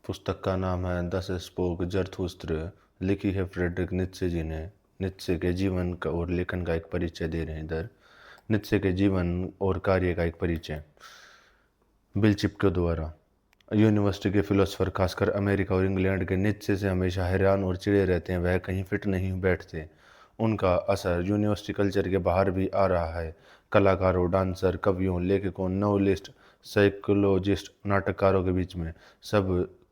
पुस्तक का नाम है दस स्पोक जरथुस्त्र। लिखी है फ्रेडरिक नीत्शे जी ने। नीत्शे के जीवन का और लेखन का एक परिचय दे रहे हैं इधर। नीत्शे के जीवन और कार्य का एक परिचय बिल चिपके द्वारा। यूनिवर्सिटी के फिलोसोफर खासकर अमेरिका और इंग्लैंड के नीत्शे से हमेशा हैरान और चिड़े रहते हैं। वह कहीं फिट नहीं बैठते। उनका असर यूनिवर्सिटी कल्चर के बाहर भी आ रहा है। कलाकारों, डांसर, कवियों, लेखकों, नोवेलिस्ट, साइकोलॉजिस्ट, नाटककारों के बीच में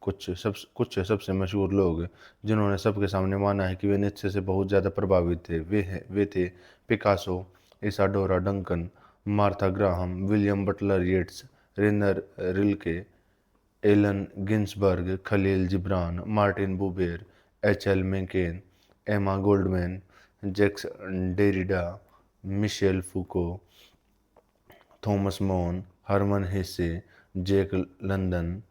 कुछ सबसे मशहूर लोग जिन्होंने सबके सामने माना है कि वे नीत्शे से बहुत ज़्यादा प्रभावित थे, वे थे Picasso, Isadora Duncan, Martha Graham, William Butler Yeats, Rainer Rilke, Allen Ginsberg, Khalil Gibran, Martin Buber, H L. Mencken, Emma Goldman, Jacques Derrida, Michel Foucault, Thomas Mann, Hermann Hesse, Jack London,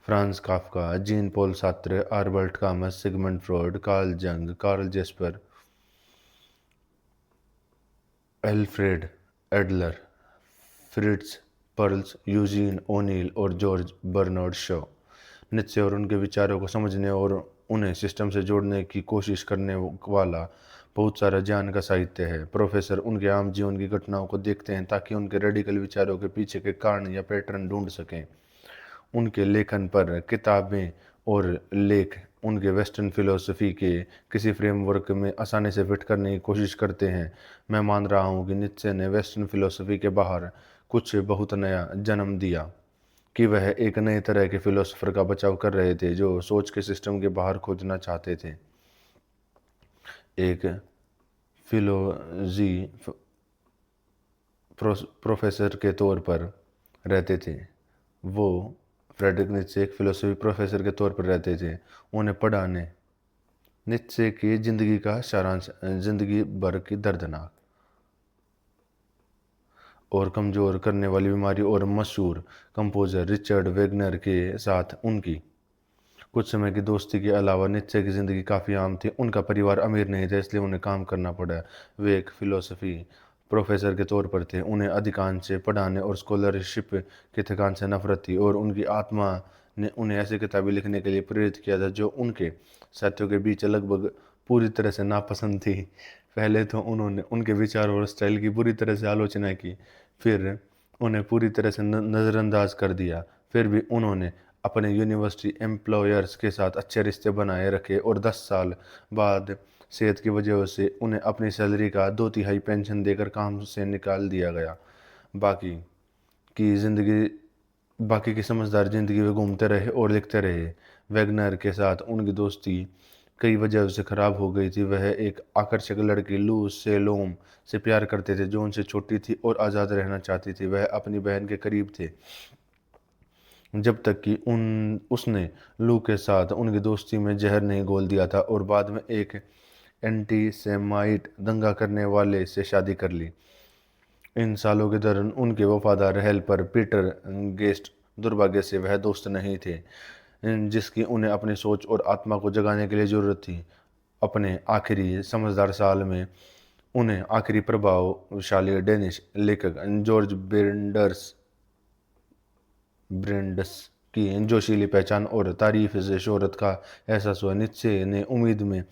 Franz Kafka, Jean Paul Sartre, Albert Camus, Sigmund Freud, Carl Jung, Karl Jaspers, Alfred Adler, Fritz Perls, Eugene O'Neill और George Bernard Shaw. Nietzsche और उनके विचारों को समझने और उन्हें system से जोड़ने की कोशिश करने वाला बहुत सारा ज्ञान का साहित्य है। प्रोफेसर उनके आम जीवन की घटनाओं को देखते हैं ताकि उनके रेडिकल विचारों के पीछे के कारण या पैटर्न ढूंढ सकें। उनके लेखन पर किताबें और लेख उनके वेस्टर्न फिलोसफी के किसी फ्रेमवर्क में आसानी से फिट करने की कोशिश करते हैं। मैं मान रहा हूँ कि नीत्शे ने वेस्टर्न फिलोसफी के बाहर कुछ बहुत नया जन्म दिया, कि वह एक नए तरह के फिलोसोफर का बचाव कर रहे थे जो सोच के सिस्टम के बाहर खोजना चाहते थे। एक फिलोजी प्रोफेसर के तौर पर रहते थे। वो फ्रेडरिक नीत्शे एक फिलोसफी प्रोफेसर के तौर पर रहते थे। उन्हें पढ़ाने नीत्शे की जिंदगी का सारांश, जिंदगी भर की दर्दनाक और कमजोर करने वाली बीमारी और मशहूर कंपोजर रिचर्ड वेगनर के साथ उनकी कुछ समय की दोस्ती के अलावा नीत्शे की जिंदगी काफ़ी आम थी। उनका परिवार अमीर नहीं था, इसलिए उन्हें काम करना पड़ा। वे एक फिलोसफी प्रोफेसर के तौर पर थे। उन्हें अधिकांश पढ़ाने और स्कॉलरशिप की थकान से नफरत थी और उनकी आत्मा ने उन्हें ऐसी किताबें लिखने के लिए प्रेरित किया था जो उनके साथियों के बीच लगभग पूरी तरह से नापसंद थी। पहले तो उन्होंने उनके विचार और स्टाइल की बुरी तरह से आलोचना की, फिर उन्हें पूरी तरह से नज़रअंदाज कर दिया। फिर भी उन्होंने अपने यूनिवर्सिटी एम्प्लॉयर्स के साथ अच्छे रिश्ते बनाए रखे और 10 साल बाद सेहत की वजह से उन्हें अपनी सैलरी का 2/3 पेंशन देकर काम से निकाल दिया गया। बाकी की ज़िंदगी बाकी की समझदार ज़िंदगी में घूमते रहे और लिखते रहे। वैगनर के साथ उनकी दोस्ती कई वजह से खराब हो गई थी। वह एक आकर्षक लड़की लू सेलोम से प्यार करते थे जो उनसे छोटी थी और आज़ाद रहना चाहती थी। वह अपनी बहन के करीब थे जब तक कि उन उसने लू के साथ उनकी दोस्ती में जहर नहीं घोल दिया था और बाद में एक एंटीसेमाइट दंगा करने वाले से शादी कर ली। इन सालों के दौरान उनके वफादार हेल्पर पीटर गेस्ट दुर्भाग्य से वह दोस्त नहीं थे जिसकी उन्हें अपनी सोच और आत्मा को जगाने के लिए जरूरत थी। अपने आखिरी समझदार साल में उन्हें आखिरी प्रभावशाली डेनिश लेखक जॉर्ज ब्रेंडस की जोशीली पहचान और तारीफ से शोहरत का एहसास हुआ। नीत्शे ने उम्मीद में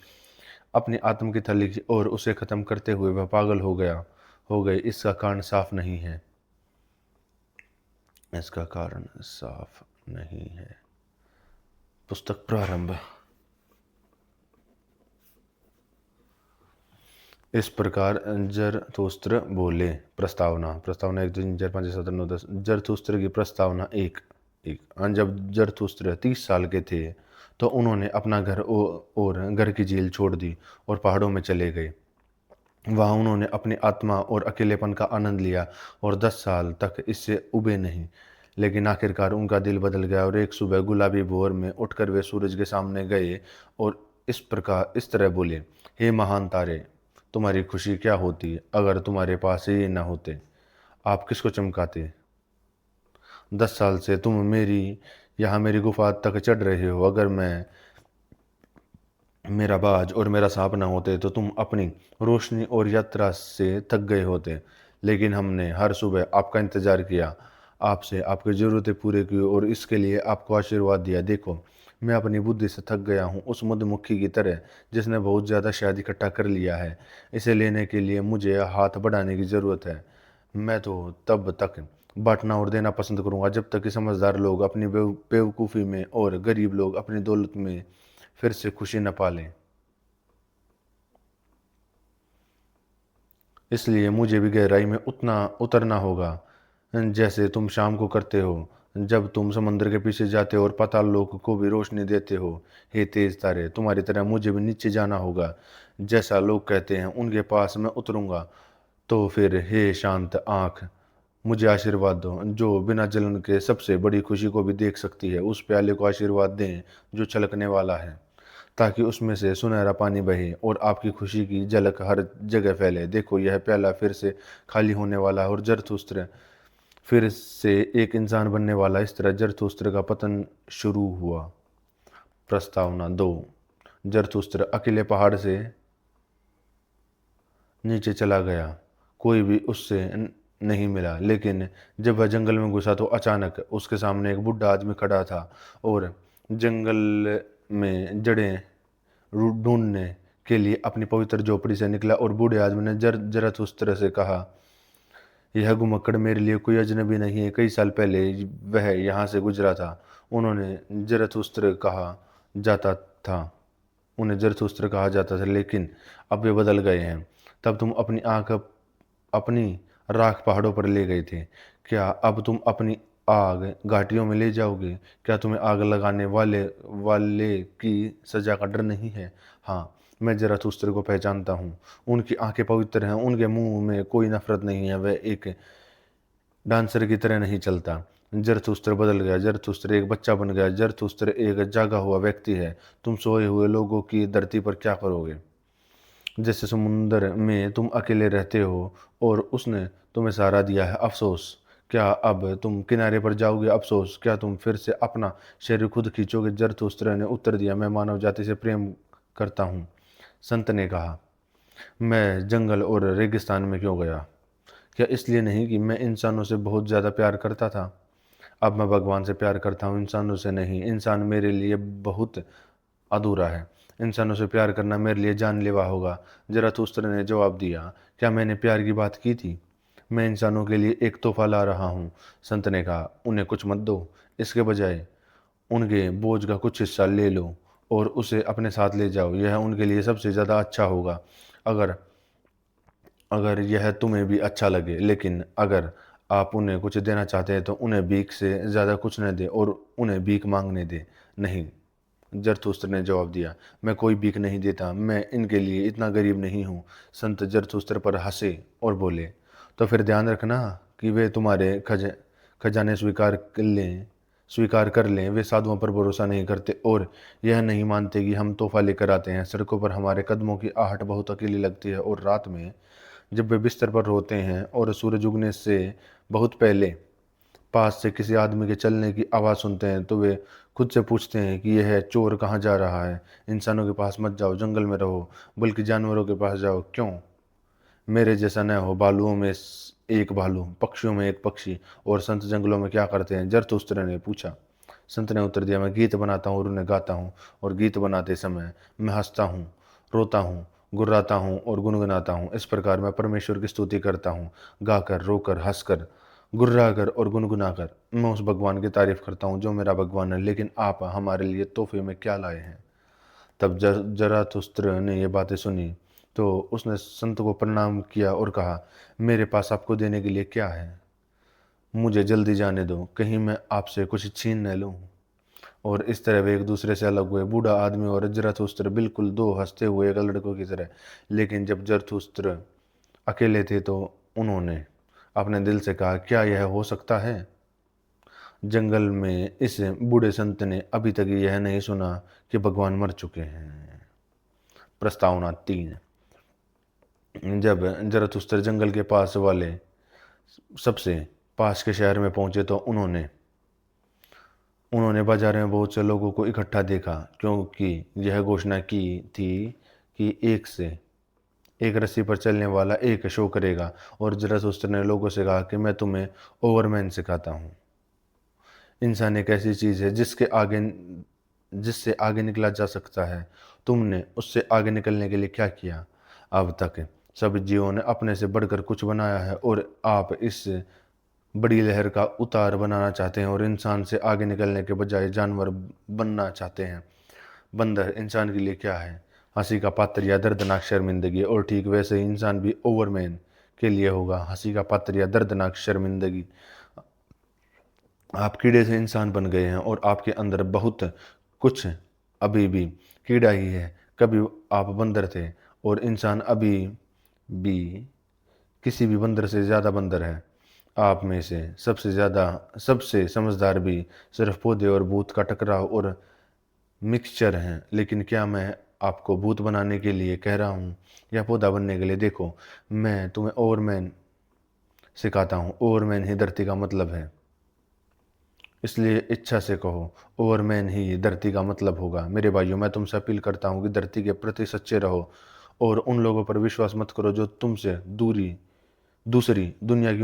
अपनी आत्म की थैली लिखी और उसे खत्म करते हुए वह पागल हो गए। इसका कारण साफ नहीं है। पुस्तक प्रारंभ। इस प्रकार जरथुस्त्र बोले। प्रस्तावना 1 जरथुस्त्र की प्रस्तावना। जब जरथुस्त्र 30 साल के थे तो उन्होंने अपना घर और घर की झील छोड़ दी और पहाड़ों में चले गए। वहाँ उन्होंने अपनी आत्मा और अकेलेपन का आनंद लिया और 10 साल तक इससे उबे नहीं। लेकिन आखिरकार उनका दिल बदल गया और एक सुबह गुलाबी भोर में उठकर वे सूरज के सामने गए और इस तरह बोले, हे महान तारे, तुम्हारी खुशी क्या होती अगर तुम्हारे पास ये न होते? आप किसको चमकाते? 10 साल से तुम मेरी गुफा तक चढ़ रहे हो। अगर मेरा बाज और मेरा सांप न होते तो तुम अपनी रोशनी और यात्रा से थक गए होते। लेकिन हमने हर सुबह आपका इंतजार किया। आपसे आपकी ज़रूरतें पूरी की और इसके लिए आपको आशीर्वाद दिया। देखो, मैं अपनी बुद्धि से थक गया हूँ, उस मधुमक्खी की तरह जिसने बहुत ज़्यादा शहद इकट्ठा कर लिया है। इसे लेने के लिए मुझे हाथ बढ़ाने की ज़रूरत है। मैं तो तब तक बाँटना और देना पसंद करूँगा जब तक कि समझदार लोग अपनी बेवकूफ़ी में और गरीब लोग अपनी दौलत में फिर से खुशी न पालें। इसलिए मुझे भी गहराई में उतना उतरना होगा जैसे तुम शाम को करते हो जब तुम समुद्र के पीछे जाते हो और पाताल लोक को भी रोशनी देते हो। हे तेज तारे, तुम्हारी तरह मुझे भी नीचे जाना होगा जैसा लोग कहते हैं, उनके पास मैं उतरूंगा। तो फिर हे शांत आँख, मुझे आशीर्वाद दो जो बिना जलन के सबसे बड़ी खुशी को भी देख सकती है। उस प्याले को आशीर्वाद दें जो छलकने वाला है, ताकि उसमें से सुनहरा पानी बहे और आपकी खुशी की झलक हर जगह फैले। देखो, यह प्याला फिर से खाली होने वाला है और जरथुस्त्र फिर से एक इंसान बनने वाला है। इस तरह जरथुस्त्र का पतन शुरू हुआ। प्रस्तावना 2। जरथुस्त्र अकेले पहाड़ से नीचे चला गया। कोई भी उससे नहीं मिला, लेकिन जब वह जंगल में घुसा तो अचानक उसके सामने एक बूढ़ा आदमी खड़ा था और जंगल में जड़ें ढूंढने के लिए अपनी पवित्र झोपड़ी से निकला। और बूढ़े आदमी ने जरथुस्त्र से कहा, यह घुमक्कड़ मेरे लिए कोई अजनबी नहीं है। कई साल पहले वह यहाँ से गुजरा था। उन्होंने जरथुस्त्र कहा जाता था उन्हें जरथुस्त्र कहा जाता था, लेकिन अब वे बदल गए हैं। तब तुम अपनी आंख अपनी राख पहाड़ों पर ले गए थे। क्या अब तुम अपनी आग घाटियों में ले जाओगे? क्या तुम्हें आग लगाने वाले वाले की सजा का डर नहीं है? हाँ, मैं जरथुस्त्र को पहचानता हूँ। उनकी आंखें पवित्र हैं, उनके मुंह में कोई नफरत नहीं है। वह एक डांसर की तरह नहीं चलता। जरथुस्त्र बदल गया। जरथुस्त्र एक बच्चा बन गया। जरथुस्त्र एक जागा हुआ व्यक्ति है। तुम सोए हुए लोगों की धरती पर क्या करोगे? जैसे समुंदर में तुम अकेले रहते हो और उसने तुम्हें सहारा दिया है। अफसोस, क्या अब तुम किनारे पर जाओगे? अफसोस, क्या तुम फिर से अपना शरीर खुद खींचोगे? जरथुस्त्र ने उत्तर दिया, मैं मानव जाति से प्रेम करता हूँ। संत ने कहा, मैं जंगल और रेगिस्तान में क्यों गया? क्या इसलिए नहीं कि मैं इंसानों से बहुत ज़्यादा प्यार करता था? अब मैं भगवान से प्यार करता हूँ, इंसानों से नहीं। इंसान मेरे लिए बहुत अधूरा है। इंसानों से प्यार करना मेरे लिए जानलेवा होगा। जरथुस्त्र ने जवाब दिया, क्या मैंने प्यार की बात की थी? मैं इंसानों के लिए एक तोहफा ला रहा हूँ। संत ने कहा, उन्हें कुछ मत दो। इसके बजाय उनके बोझ का कुछ हिस्सा ले लो और उसे अपने साथ ले जाओ। यह उनके लिए सबसे ज़्यादा अच्छा होगा, अगर अगर यह तुम्हें भी अच्छा लगे। लेकिन अगर आप उन्हें कुछ देना चाहते हैं तो उन्हें भीख से ज़्यादा कुछ न दे और उन्हें भीख मांगने दे। नहीं, जरथुस्त्र ने जवाब दिया, मैं कोई भीख नहीं देता। मैं इनके लिए इतना गरीब नहीं हूँ। संत जरथुस्त्र पर हंसे और बोले, तो फिर ध्यान रखना कि वे तुम्हारे खजाने स्वीकार कर लें। वे साधुओं पर भरोसा नहीं करते और यह नहीं मानते कि हम तोहफा लेकर आते हैं। सड़कों पर हमारे कदमों की आहट बहुत अकेली लगती है और रात में जब वे बिस्तर पर होते हैं और सूरज उगने से बहुत पहले पास से किसी आदमी के चलने की आवाज़ सुनते हैं तो वे खुद से पूछते हैं कि यह चोर कहाँ जा रहा है। इंसानों के पास मत जाओ, जंगल में रहो, बल्कि जानवरों के पास जाओ। क्यों? मेरे जैसा न हो। भालुओं में एक भालू, पक्षियों में एक पक्षी। और संत जंगलों में क्या करते हैं? जरथुस्त्र ने पूछा। संत ने उत्तर दिया, मैं गीत बनाता हूँ और उन्हें गाता हूँ। और गीत बनाते समय मैं हंसता हूँ, रोता हूँ, गुर्राता हूँ और गुनगुनाता हूँ। इस प्रकार मैं परमेश्वर की स्तुति करता हूँ। गाकर, रोकर, हंसकर, गुर्राकर और गुनगुनाकर मैं उस भगवान की तारीफ करता हूँ जो मेरा भगवान है। लेकिन आप हमारे लिए तोहफे में क्या लाए हैं? तब जराथुस्त्र ने ये बातें सुनी तो उसने संत को प्रणाम किया और कहा, मेरे पास आपको देने के लिए क्या है? मुझे जल्दी जाने दो, कहीं मैं आपसे कुछ छीन न लूं। और इस तरह वे एक दूसरे से अलग हुए, बूढ़ा आदमी और जरथुस्त्र, बिल्कुल दो हंसते हुए एक लड़कों की तरह। लेकिन जब जरथुस्त्र अकेले थे तो उन्होंने अपने दिल से कहा, क्या यह हो सकता है? जंगल में इस बूढ़े संत ने अभी तक यह नहीं सुना कि भगवान मर चुके हैं। प्रस्तावना 3। जब जरथुस्त्र जंगल के पास वाले सबसे पास के शहर में पहुंचे तो उन्होंने उन्होंने बाजार में बहुत से लोगों को इकट्ठा देखा, क्योंकि यह घोषणा की थी कि एक रस्सी पर चलने वाला एक शो करेगा। और ज़रतुस्त्र ने लोगों से कहा कि मैं तुम्हें ओवरमैन सिखाता हूँ। इंसान एक ऐसी चीज़ है जिससे आगे निकला जा सकता है। तुमने उससे आगे निकलने के लिए क्या किया? अब तक सभी जीवों ने अपने से बढ़कर कुछ बनाया है और आप इस बड़ी लहर का उतार बनाना चाहते हैं और इंसान से आगे निकलने के बजाय जानवर बनना चाहते हैं। बंदर इंसान के लिए क्या है? हंसी का पात्र या दर्दनाक शर्मिंदगी। और ठीक वैसे ही इंसान भी ओवरमैन के लिए होगा हंसी का पात्र या दर्दनाक शर्मिंदगी। आप कीड़े से इंसान बन गए हैं और आपके अंदर बहुत कुछ अभी भी कीड़ा ही है। कभी आप बंदर थे और इंसान अभी भी किसी भी बंदर से ज़्यादा बंदर है। आप में से सबसे समझदार भी सिर्फ पौधे और भूत का टकराव और मिक्सचर हैं। लेकिन क्या मैं आपको भूत बनाने के लिए कह रहा हूँ या पौधा बनने के लिए? देखो, मैं तुम्हें ओवरमैन सिखाता हूँ। ओवरमैन ही धरती का मतलब है, इसलिए इच्छा से कहो। ओवरमैन ही धरती का मतलब होगा। मेरे भाइयों, मैं तुमसे अपील करता हूँ कि धरती के प्रति सच्चे रहो और उन लोगों पर विश्वास मत करो जो तुमसे दूसरी दुनिया की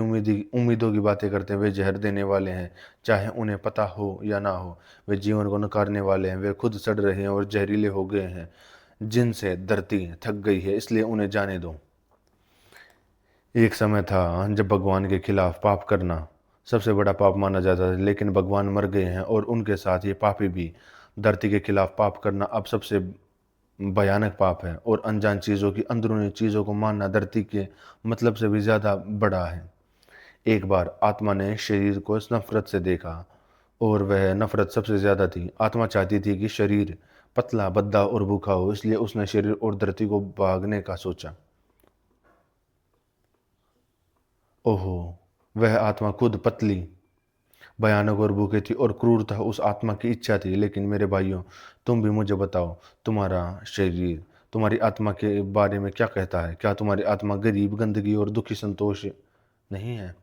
उम्मीदों की बातें करते हैं। वे जहर देने वाले हैं, चाहे उन्हें पता हो या ना हो। वे जीवन को नकारने वाले हैं। वे खुद सड़ रहे हैं और जहरीले हो गए हैं, जिनसे धरती थक गई है, इसलिए उन्हें जाने दो। एक समय था जब भगवान के खिलाफ पाप करना सबसे बड़ा पाप माना जाता था, लेकिन भगवान मर गए हैं और उनके साथ ये पापी भी। धरती के खिलाफ पाप करना अब सबसे भयानक पाप है और अनजान चीज़ों की अंदरूनी चीज़ों को मानना धरती के मतलब से भी ज़्यादा बड़ा है। एक बार आत्मा ने शरीर को नफरत से देखा और वह नफरत सबसे ज़्यादा थी। आत्मा चाहती थी कि शरीर पतला, भद्दा और भूखा हो, इसलिए उसने शरीर और धरती को भागने का सोचा। ओहो! वह आत्मा खुद पतली, भयानक और भूखी थी और क्रूर था उस आत्मा की इच्छा थी। लेकिन मेरे भाइयों, तुम भी मुझे बताओ, तुम्हारा शरीर तुम्हारी आत्मा के बारे में क्या कहता है? क्या तुम्हारी आत्मा गरीब, गंदगी और दुखी संतोष नहीं है?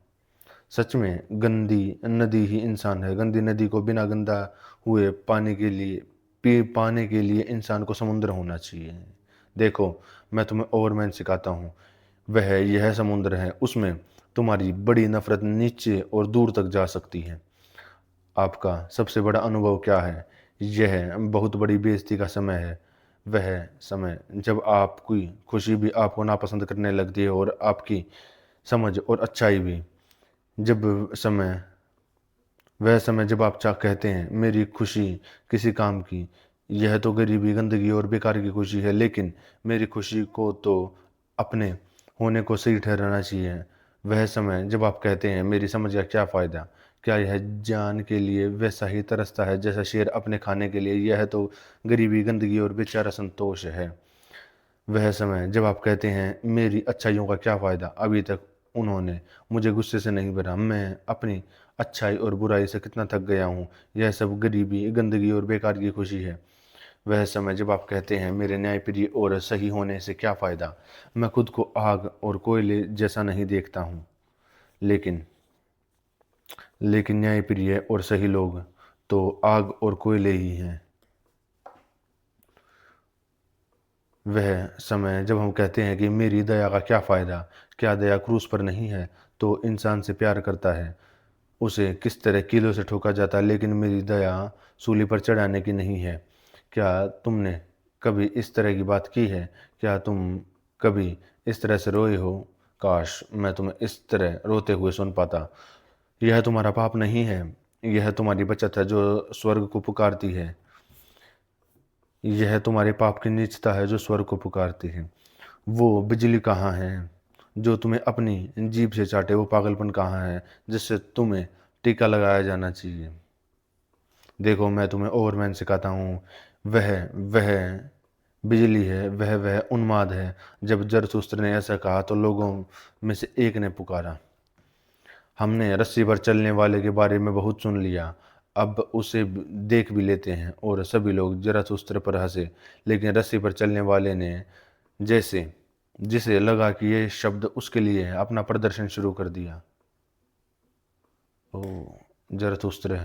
सच में गंदी नदी ही इंसान है। गंदी नदी को बिना गंदा हुए पाने के लिए इंसान को समुद्र होना चाहिए। देखो, मैं तुम्हें ओवरमैन सिखाता हूँ। वह यह समुद्र है, उसमें तुम्हारी बड़ी नफरत नीचे और दूर तक जा सकती है। आपका सबसे बड़ा अनुभव क्या है? यह बहुत बड़ी बेइज्जती का समय है। वह समय जब आपकी खुशी भी आपको नापसंद करने लगती है और आपकी समझ और अच्छाई भी। जब समय वह समय जब आप चा कहते हैं मेरी खुशी किसी काम की, यह तो गरीबी, गंदगी और बेकार की खुशी है। लेकिन मेरी खुशी को तो अपने होने को सही ठहराना चाहिए। वह समय जब आप कहते हैं मेरी समझ का क्या फ़ायदा? क्या यह जान के लिए वैसा ही तरसता है जैसा शेर अपने खाने के लिए? यह तो गरीबी, गंदगी और बेचारा संतोष है। वह समय जब आप कहते हैं मेरी अच्छाइयों का क्या फ़ायदा? अभी तक उन्होंने मुझे गुस्से से नहीं भरा। मैं अपनी अच्छाई और बुराई से कितना थक गया हूँ। यह सब गरीबी, गंदगी और बेकार की खुशी है। वह समय जब आप कहते हैं मेरे न्यायप्रिय और सही होने से क्या फ़ायदा? मैं खुद को आग और कोयले जैसा नहीं देखता हूँ। लेकिन न्यायप्रिय और सही लोग तो आग और कोयले ही हैं। वह समय जब हम कहते हैं कि मेरी दया का क्या फ़ायदा? क्या दया क्रूस पर नहीं है? तो इंसान से प्यार करता है, उसे किस तरह कीलों से ठोका जाता है, लेकिन मेरी दया सूली पर चढ़ाने की नहीं है। क्या तुमने कभी इस तरह की बात की है? क्या तुम कभी इस तरह से रोए हो? काश मैं तुम्हें इस तरह रोते हुए सुन पाता। यह तुम्हारा पाप नहीं है, यह तुम्हारी बचत है जो स्वर्ग को पुकारती है। यह तुम्हारे पाप की नीचता है जो स्वर्ग को पुकारती है। वो बिजली कहाँ है जो तुम्हें अपनी जीभ से चाटे? वो पागलपन कहाँ है जिससे तुम्हें टीका लगाया जाना चाहिए? देखो, मैं तुम्हें ओवरमैन सिखाता हूँ। वह वह बिजली है, वह उन्माद है। जब जरथुस्त्र ने ऐसा कहा तो लोगों में से एक ने पुकारा, हमने रस्सी पर चलने वाले के बारे में बहुत सुन लिया, अब उसे देख भी लेते हैं। और सभी लोग जरथुस्त्र पर हंसे। लेकिन रस्सी पर चलने वाले ने जैसे जिसे लगा कि ये शब्द उसके लिए है, अपना प्रदर्शन शुरू कर दिया। ओ जरथुस्त्र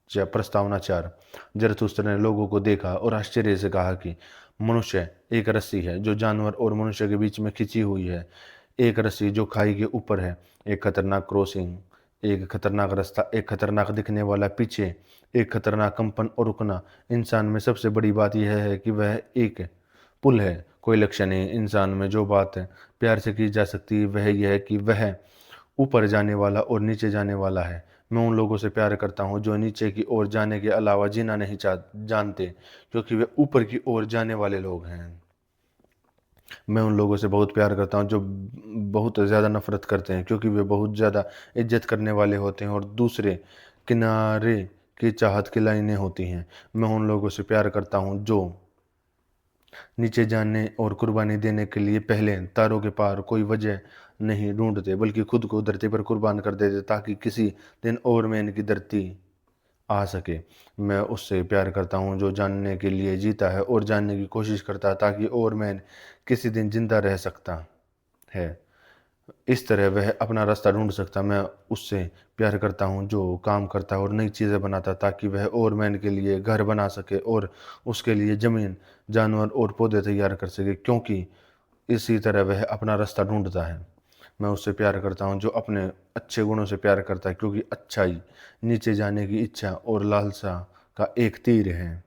प्रस्तावना 4। जरथुस्त्र ने लोगों को देखा और आश्चर्य से कहा कि मनुष्य एक रस्सी है जो जानवर और मनुष्य के बीच में खिंची हुई है, एक रस्सी जो खाई के ऊपर है, एक खतरनाक क्रॉसिंग, एक खतरनाक रास्ता, एक खतरनाक दिखने वाला पीछे, एक खतरनाक कंपन और रुकना। इंसान में सबसे बड़ी बात यह है कि वह एक पुल है, कोई लक्ष्य नहीं। इंसान में जो बात प्यार से की जा सकती है वह यह है कि वह ऊपर जाने वाला और नीचे जाने वाला है। मैं उन लोगों से प्यार करता हूँ जो नीचे की ओर जाने के अलावा जीना नहीं जानते, क्योंकि वे ऊपर की ओर जाने वाले लोग हैं। मैं उन लोगों से बहुत प्यार करता हूँ जो बहुत ज़्यादा नफरत करते हैं, क्योंकि वे बहुत ज़्यादा इज्जत करने वाले होते हैं और दूसरे किनारे की चाहत की लाइनें होती हैं। मैं उन लोगों से प्यार करता हूँ जो नीचे जाने और कुर्बानी देने के लिए पहले तारों के पार कोई वजह नहीं ढूंढते, बल्कि खुद को धरती पर कुर्बान कर देते ताकि किसी दिन और मैं इनकी धरती आ सके। मैं उससे प्यार करता हूँ जो जानने के लिए जीता है और जानने की कोशिश करता है ताकि और मैं किसी दिन जिंदा रह सकता है, इस तरह वह अपना रास्ता ढूंढ सकता। मैं उससे प्यार करता हूँ जो काम करता है और नई चीज़ें बनाता ताकि वह और मैन के लिए घर बना सके और उसके लिए ज़मीन, जानवर और पौधे तैयार कर सके, क्योंकि इसी तरह वह अपना रास्ता ढूंढता है। मैं उससे प्यार करता हूँ जो अपने अच्छे गुणों से प्यार करता है, क्योंकि अच्छाई नीचे जाने की इच्छा और लालसा का एक तीर है।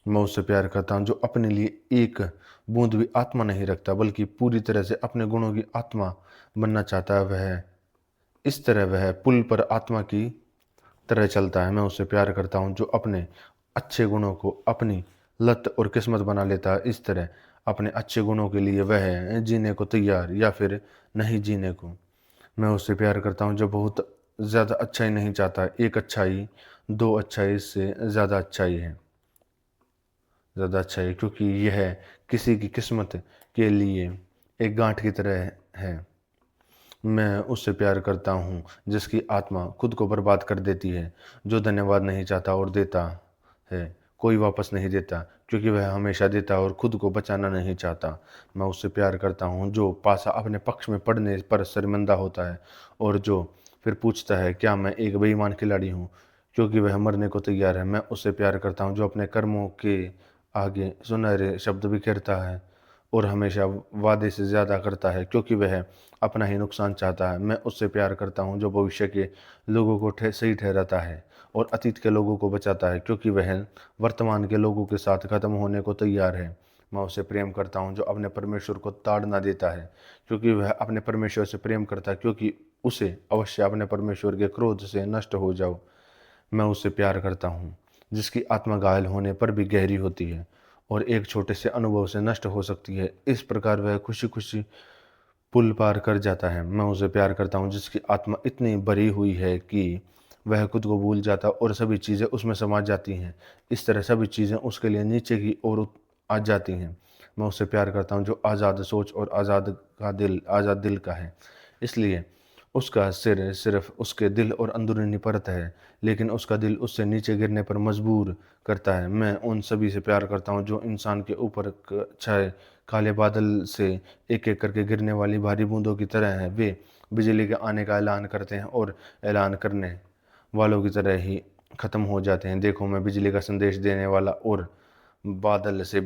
मैं उससे प्यार करता हूँ जो अपने लिए एक बूंद भी आत्मा नहीं रखता, बल्कि पूरी तरह से अपने गुणों की आत्मा बनना चाहता है। वह इस तरह वह पुल पर आत्मा की तरह चलता है। मैं उससे प्यार करता हूँ जो अपने अच्छे गुणों को अपनी लत और किस्मत बना लेता है। इस तरह अपने अच्छे गुणों के लिए वह जीने को तैयार या फिर नहीं जीने को। मैं उससे प्यार करता हूँ जो बहुत ज़्यादा अच्छाई नहीं चाहता, एक अच्छाई, दो अच्छाई से ज़्यादा अच्छाई, क्योंकि यह किसी की किस्मत के लिए एक गांठ की तरह है। मैं उससे प्यार करता हूँ जिसकी आत्मा खुद को बर्बाद कर देती है, जो धन्यवाद नहीं चाहता और देता है कोई वापस नहीं देता, क्योंकि वह हमेशा देता और खुद को बचाना नहीं चाहता। मैं उससे प्यार करता हूँ जो पासा अपने पक्ष में पड़ने पर शर्मिंदा होता है और जो फिर पूछता है क्या मैं एक बेईमान खिलाड़ी हूँ, क्योंकि वह मरने को तैयार है। मैं उससे प्यार करता हूँ जो अपने कर्मों के आगे सुनहरे शब्द बिखेरता है और हमेशा वादे से ज़्यादा करता है, क्योंकि वह अपना ही नुकसान चाहता है। मैं उससे प्यार करता हूँ जो भविष्य के लोगों को सही ठहराता है और अतीत के लोगों को बचाता है, क्योंकि वह वर्तमान के लोगों के साथ ख़त्म होने को तैयार है। मैं उससे प्रेम करता हूँ जो अपने परमेश्वर को ताड़ना देता है, क्योंकि वह अपने परमेश्वर से प्रेम करता है, क्योंकि उसे अवश्य अपने परमेश्वर के क्रोध से नष्ट हो जाओ। मैं उससे प्यार करता हूँ जिसकी आत्मा घायल होने पर भी गहरी होती है और एक छोटे से अनुभव से नष्ट हो सकती है। इस प्रकार वह खुशी खुशी पुल पार कर जाता है। मैं उसे प्यार करता हूँ जिसकी आत्मा इतनी भरी हुई है कि वह खुद को भूल जाता और सभी चीज़ें उसमें समा जाती हैं। इस तरह सभी चीज़ें उसके लिए नीचे की ओर आ जाती हैं। मैं उससे प्यार करता हूँ जो आज़ाद सोच और आज़ाद दिल का है, इसलिए उसका सिर सिर्फ उसके दिल और अंदरूनी परत है, लेकिन उसका दिल उससे नीचे गिरने पर मजबूर करता है। मैं उन सभी से प्यार करता हूँ जो इंसान के ऊपर छाए काले बादल से एक एक करके गिरने वाली भारी बूंदों की तरह हैं। वे बिजली के आने का ऐलान करते हैं और ऐलान करने वालों की तरह ही ख़त्म हो जाते हैं। देखो, मैं बिजली का संदेश देने वाला और बादल से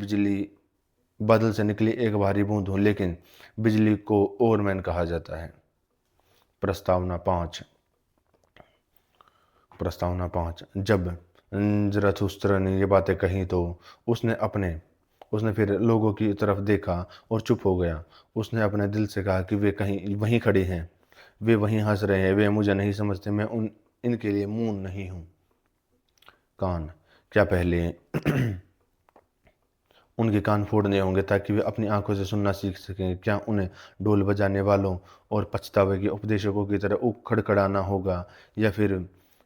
निकली एक भारी बूंद हूँ, लेकिन बिजली को ओरमैन कहा जाता है। प्रस्तावना 5। जब जरथुस्त्र ने ये बातें कही तो उसने उसने फिर लोगों की तरफ देखा और चुप हो गया। उसने अपने दिल से कहा कि वे कहीं वहीं खड़े हैं, वे वहीं हंस रहे हैं, वे मुझे नहीं समझते, मैं इनके लिए मून नहीं हूँ। कान, क्या पहले उनके कान फोड़ने होंगे ताकि वे अपनी आंखों से सुनना सीख सकें? क्या उन्हें ढोल बजाने वालों और पछतावे के उपदेशकों की तरह खड़खड़ाना होगा,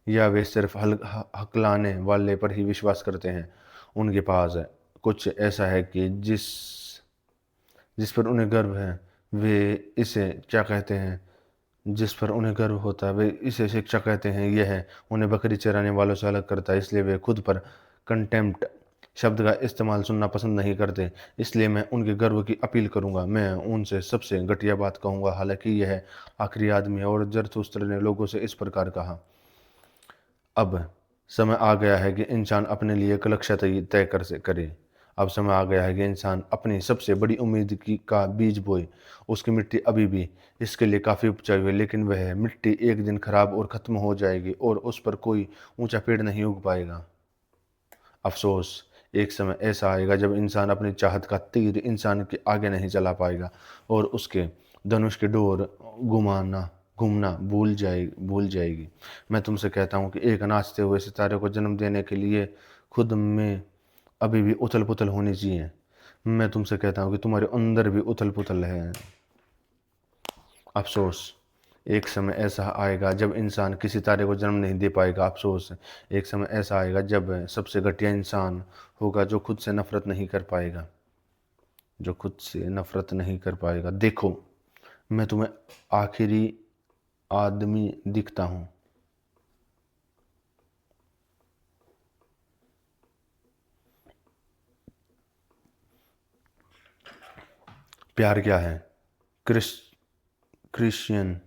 या वे सिर्फ हकलाने वाले पर ही विश्वास करते हैं? उनके पास कुछ ऐसा है कि जिस पर उन्हें गर्व है, वे इसे क्या कहते हैं? जिस पर उन्हें गर्व होता है वे इसे शिक्षा कहते हैं। यह उन्हें बकरी चराने वालों से अलग करता है, इसलिए वे खुद पर कंटेम्प्ट शब्द का इस्तेमाल सुनना पसंद नहीं करते। इसलिए मैं उनके गर्व की अपील करूंगा, मैं उनसे सबसे घटिया बात कहूंगा। हालांकि यह आखिरी आदमी है। और जरथुस्त्र ने लोगों से इस प्रकार कहा, अब समय आ गया है कि इंसान अपने लिए एक लक्ष्य तय करे। अब समय आ गया है कि इंसान अपनी सबसे बड़ी उम्मीद की का बीज बोए। उसकी मिट्टी अभी भी इसके लिए काफ़ी उपजाऊ है, लेकिन वह मिट्टी एक दिन खराब और ख़त्म हो जाएगी और उस पर कोई ऊंचा पेड़ नहीं उग पाएगा। अफसोस, एक समय ऐसा आएगा जब इंसान अपनी चाहत का तीर इंसान के आगे नहीं चला पाएगा और उसके धनुष की डोर घुमाना घूमना भूल जाएगी। मैं तुमसे कहता हूँ कि एक नाचते हुए सितारे को जन्म देने के लिए खुद में अभी भी उथल पुथल होनी चाहिए। मैं तुमसे कहता हूँ कि तुम्हारे अंदर भी उथल पुथल है। अफसोस, एक समय ऐसा आएगा जब इंसान किसी तारे को जन्म नहीं दे पाएगा। अफसोस, एक समय ऐसा आएगा जब सबसे घटिया इंसान होगा जो खुद से नफरत नहीं कर पाएगा, जो खुद से नफरत नहीं कर पाएगा। देखो, मैं तुम्हें आखिरी आदमी दिखता हूँ। प्यार क्या है? क्रिस क्रिश्चियन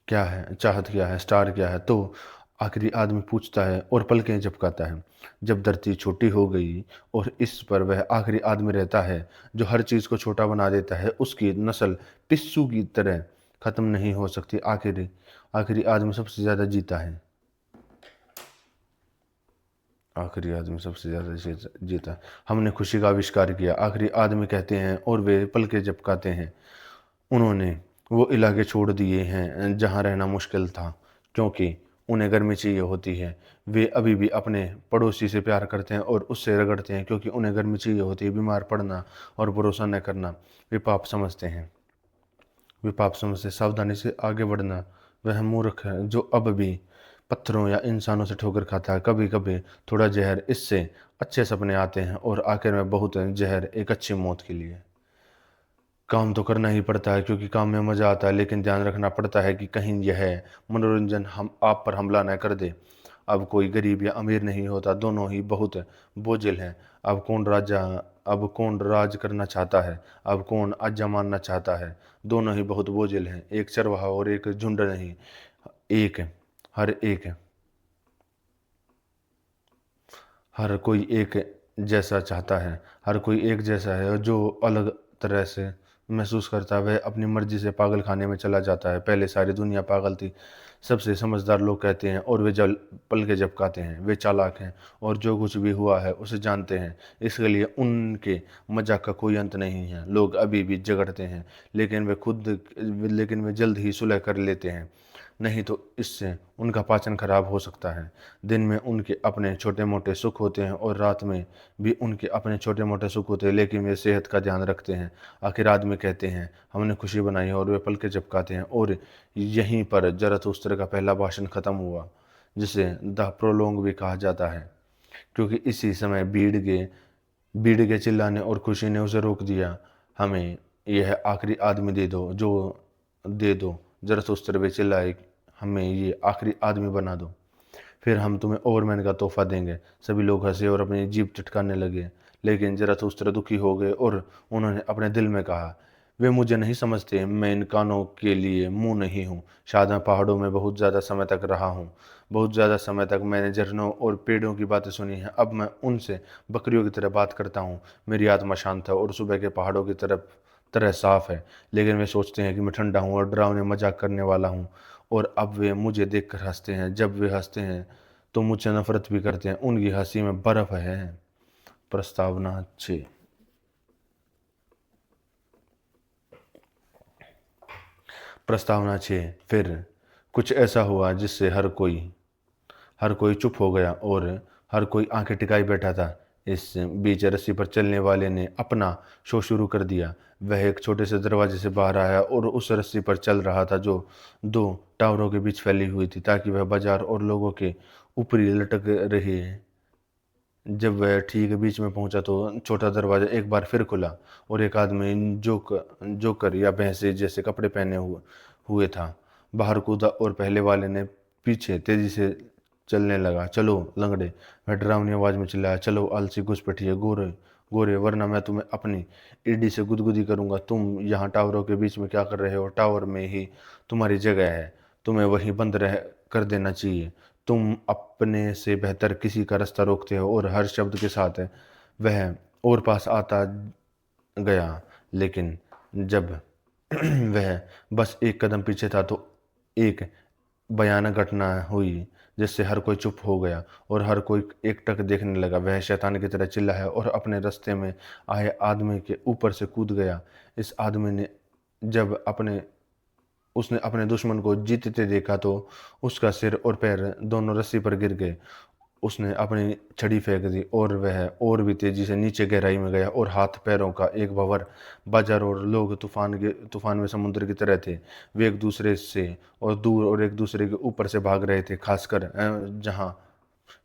क्या है? चाहत क्या है? स्टार क्या है? तो आखिरी आदमी पूछता है और पलकें झपकाता है। जब धरती छोटी हो गई और इस पर वह आखिरी आदमी रहता है जो हर चीज़ को छोटा बना देता है, उसकी नस्ल पिस्सू की तरह ख़त्म नहीं हो सकती। आखिरी आखिरी आदमी सबसे ज़्यादा जीता है। आखिरी आदमी सबसे ज़्यादा जीता है। हमने खुशी का आविष्कार किया, आखिरी आदमी कहते हैं और वे पलकें झपकाते हैं। उन्होंने वो इलाके छोड़ दिए हैं जहाँ रहना मुश्किल था, क्योंकि उन्हें गर्मी चाहिए होती है। वे अभी भी अपने पड़ोसी से प्यार करते हैं और उससे रगड़ते हैं, क्योंकि उन्हें गर्मी चाहिए होती है। बीमार पड़ना और भरोसा न करना वे पाप समझते हैं। वे पाप समझते सावधानी से आगे बढ़ना वह मूर्ख है जो अब भी पत्थरों या इंसानों से ठोकर खाता है। कभी कभी थोड़ा जहर, इससे अच्छे सपने आते हैं और आखिर में बहुत जहर एक अच्छी मौत के लिए। काम तो करना ही पड़ता है क्योंकि काम में मजा आता है, लेकिन ध्यान रखना पड़ता है कि कहीं यह मनोरंजन हम आप पर हमला न कर दे। अब कोई गरीब या अमीर नहीं होता, दोनों ही बहुत बोझिल हैं। अब कौन राज करना चाहता है, अब कौन आज्ञा मानना चाहता है? दोनों ही बहुत बोझिल हैं, एक चरवाहा और एक झुंड नहीं। एक हर एक हर कोई एक जैसा चाहता है, हर कोई एक जैसा है। जो अलग तरह से महसूस करता है वह अपनी मर्जी से पागल खाने में चला जाता है। पहले सारी दुनिया पागल थी, सबसे समझदार लोग कहते हैं, और वे जल पल के झपकाते हैं। वे चालाक हैं और जो कुछ भी हुआ है उसे जानते हैं, इसके लिए उनके मजाक का कोई अंत नहीं है। लोग अभी भी झगड़ते हैं, लेकिन वे जल्द ही सुलह कर लेते हैं, नहीं तो इससे उनका पाचन खराब हो सकता है। दिन में उनके अपने छोटे मोटे सुख होते हैं और रात में भी उनके अपने छोटे मोटे सुख होते हैं, लेकिन वे सेहत का ध्यान रखते हैं। आखिर आदमी कहते हैं हमने खुशी बनाई है और वे पल के झपकाते हैं। और यहीं पर जरथुस्त्र का पहला भाषण खत्म हुआ, जिसे द प्रोलोंग भी कहा जाता है, क्योंकि इसी समय भीड़ के चिल्लाने और खुशी ने उसे रोक दिया। हमें यह आखिरी आदमी दे दो। जरथुस्त्र वे चिल्लाए, हमें ये आखिरी आदमी बना दो, फिर हम तुम्हें ओवरमैन का तोहफा देंगे। सभी लोग हंसे और अपनी जीभ चटकाने लगे, लेकिन जरथुस्त्र दुखी हो गए और उन्होंने अपने दिल में कहा, वे मुझे नहीं समझते, मैं इन कानों के लिए मुंह नहीं हूँ। शायद मैं पहाड़ों में बहुत ज़्यादा समय तक रहा हूँ, बहुत ज़्यादा समय तक मैंने झरनों और पेड़ों की बातें सुनी हैं। अब मैं उनसे बकरियों की तरह बात करता हूँ। मेरी आत्मा शांत है और सुबह के पहाड़ों की तरह साफ है, लेकिन वे सोचते हैं कि मैं ठंडा हूँ और डरावने मजाक करने वाला हूँ। और अब वे मुझे देखकर हंसते हैं। जब वे हंसते हैं तो मुझसे नफरत भी करते हैं। उनकी हंसी में बर्फ है। प्रस्तावना 6। प्रस्तावना 6। फिर कुछ ऐसा हुआ जिससे हर कोई चुप हो गया और हर कोई आंखें टिकाई बैठा था। इस बीच रस्सी पर चलने वाले ने अपना शो शुरू कर दिया। वह एक छोटे से दरवाजे से बाहर आया और उस रस्सी पर चल रहा था जो दो टावरों के बीच फैली हुई थी, ताकि वह बाजार और लोगों के ऊपरी लटक रही। जब वह ठीक बीच में पहुंचा तो छोटा दरवाजा एक बार फिर खुला और एक आदमी जोकर या भैंसे जैसे कपड़े पहने हुए था बाहर कूदा और पहले वाले ने पीछे तेजी से चलने लगा। चलो लंगड़े, वह डरावनी आवाज में चिल्लाया। चलो आलसी घुसपैठिए गोरे गोरे, वरना मैं तुम्हें अपनी ईडी से गुदगुदी करूंगा। तुम यहाँ टावरों के बीच में क्या कर रहे हो? टावर में ही तुम्हारी जगह है, तुम्हें वहीं बंद रह कर देना चाहिए। तुम अपने से बेहतर किसी का रास्ता रोकते हो और हर शब्द के साथ वह और पास आता गया, लेकिन जब वह बस एक कदम पीछे था तो एक भयानक घटना हुई जिससे हर कोई चुप हो गया और हर कोई एकटक देखने लगा। वह शैतान की तरह चिल्लाया और अपने रास्ते में आए आदमी के ऊपर से कूद गया। इस आदमी ने जब अपने उसने अपने दुश्मन को जीतते देखा तो उसका सिर और पैर दोनों रस्सी पर गिर गए। उसने अपनी छड़ी फेंक दी और वह और भी तेजी से नीचे गहराई में गया और हाथ पैरों का एक भंवर बाजार और लोग तूफान में समुद्र की तरह थे। वे एक दूसरे से और दूर और एक दूसरे के ऊपर से भाग रहे थे, खासकर जहां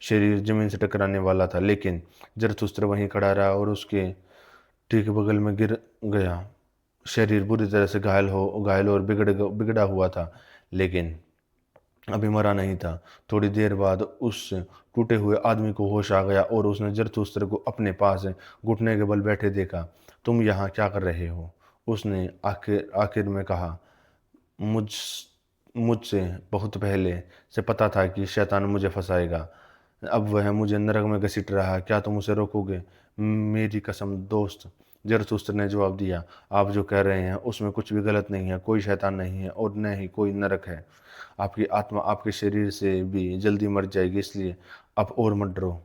शरीर जमीन से टकराने वाला था। लेकिन जरथुस्त्र वहीं खड़ा रहा और उसके ठीक बगल में गिर गया। शरीर बुरी तरह से घायल और बिगड़ा हुआ था, लेकिन अभी मरा नहीं था। थोड़ी देर बाद उस टूटे हुए आदमी को होश आ गया और उसने जरथुस्त्र को अपने पास घुटने के बल बैठे देखा। तुम यहाँ क्या कर रहे हो? उसने आखिर आखिर में कहा। मुझ मुझसे बहुत पहले से पता था कि शैतान मुझे फंसाएगा। अब वह मुझे नरक में घसीट रहा है। क्या तुम उसे रोकोगे? मेरी कसम दोस्त, जरथुस्त्र ने जवाब दिया। आप जो कह रहे हैं उसमें कुछ भी गलत नहीं है। कोई शैतान नहीं है और न ही कोई नरक है। आपकी आत्मा आपके शरीर से भी जल्दी मर जाएगी, इसलिए अब और मत डरो।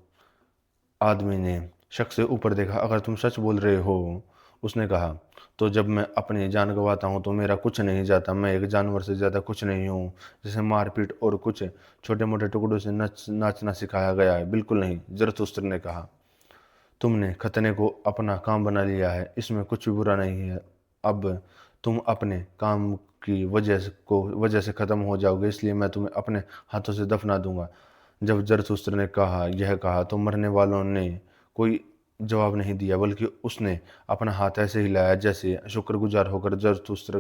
आदमी ने शक से ऊपर देखा। अगर तुम सच बोल रहे हो, उसने कहा, तो जब मैं अपनी जान गंवाता हूँ तो मेरा कुछ नहीं जाता। मैं एक जानवर से ज़्यादा कुछ नहीं हूँ जिसे मारपीट और कुछ छोटे मोटे टुकड़ों से नाचना सिखाया गया है। बिल्कुल नहीं, जरथुस्त्र ने कहा। तुमने खतने को अपना काम बना लिया है, इसमें कुछ भी बुरा नहीं है। अब तुम अपने काम की वजह से ख़त्म हो जाओगे, इसलिए मैं तुम्हें अपने हाथों से दफना दूंगा। जब जरथुस्त्र ने कहा तो मरने वालों ने कोई जवाब नहीं दिया, बल्कि उसने अपना हाथ ऐसे हिलाया जैसे शुक्रगुजार होकर जरथुस्त्र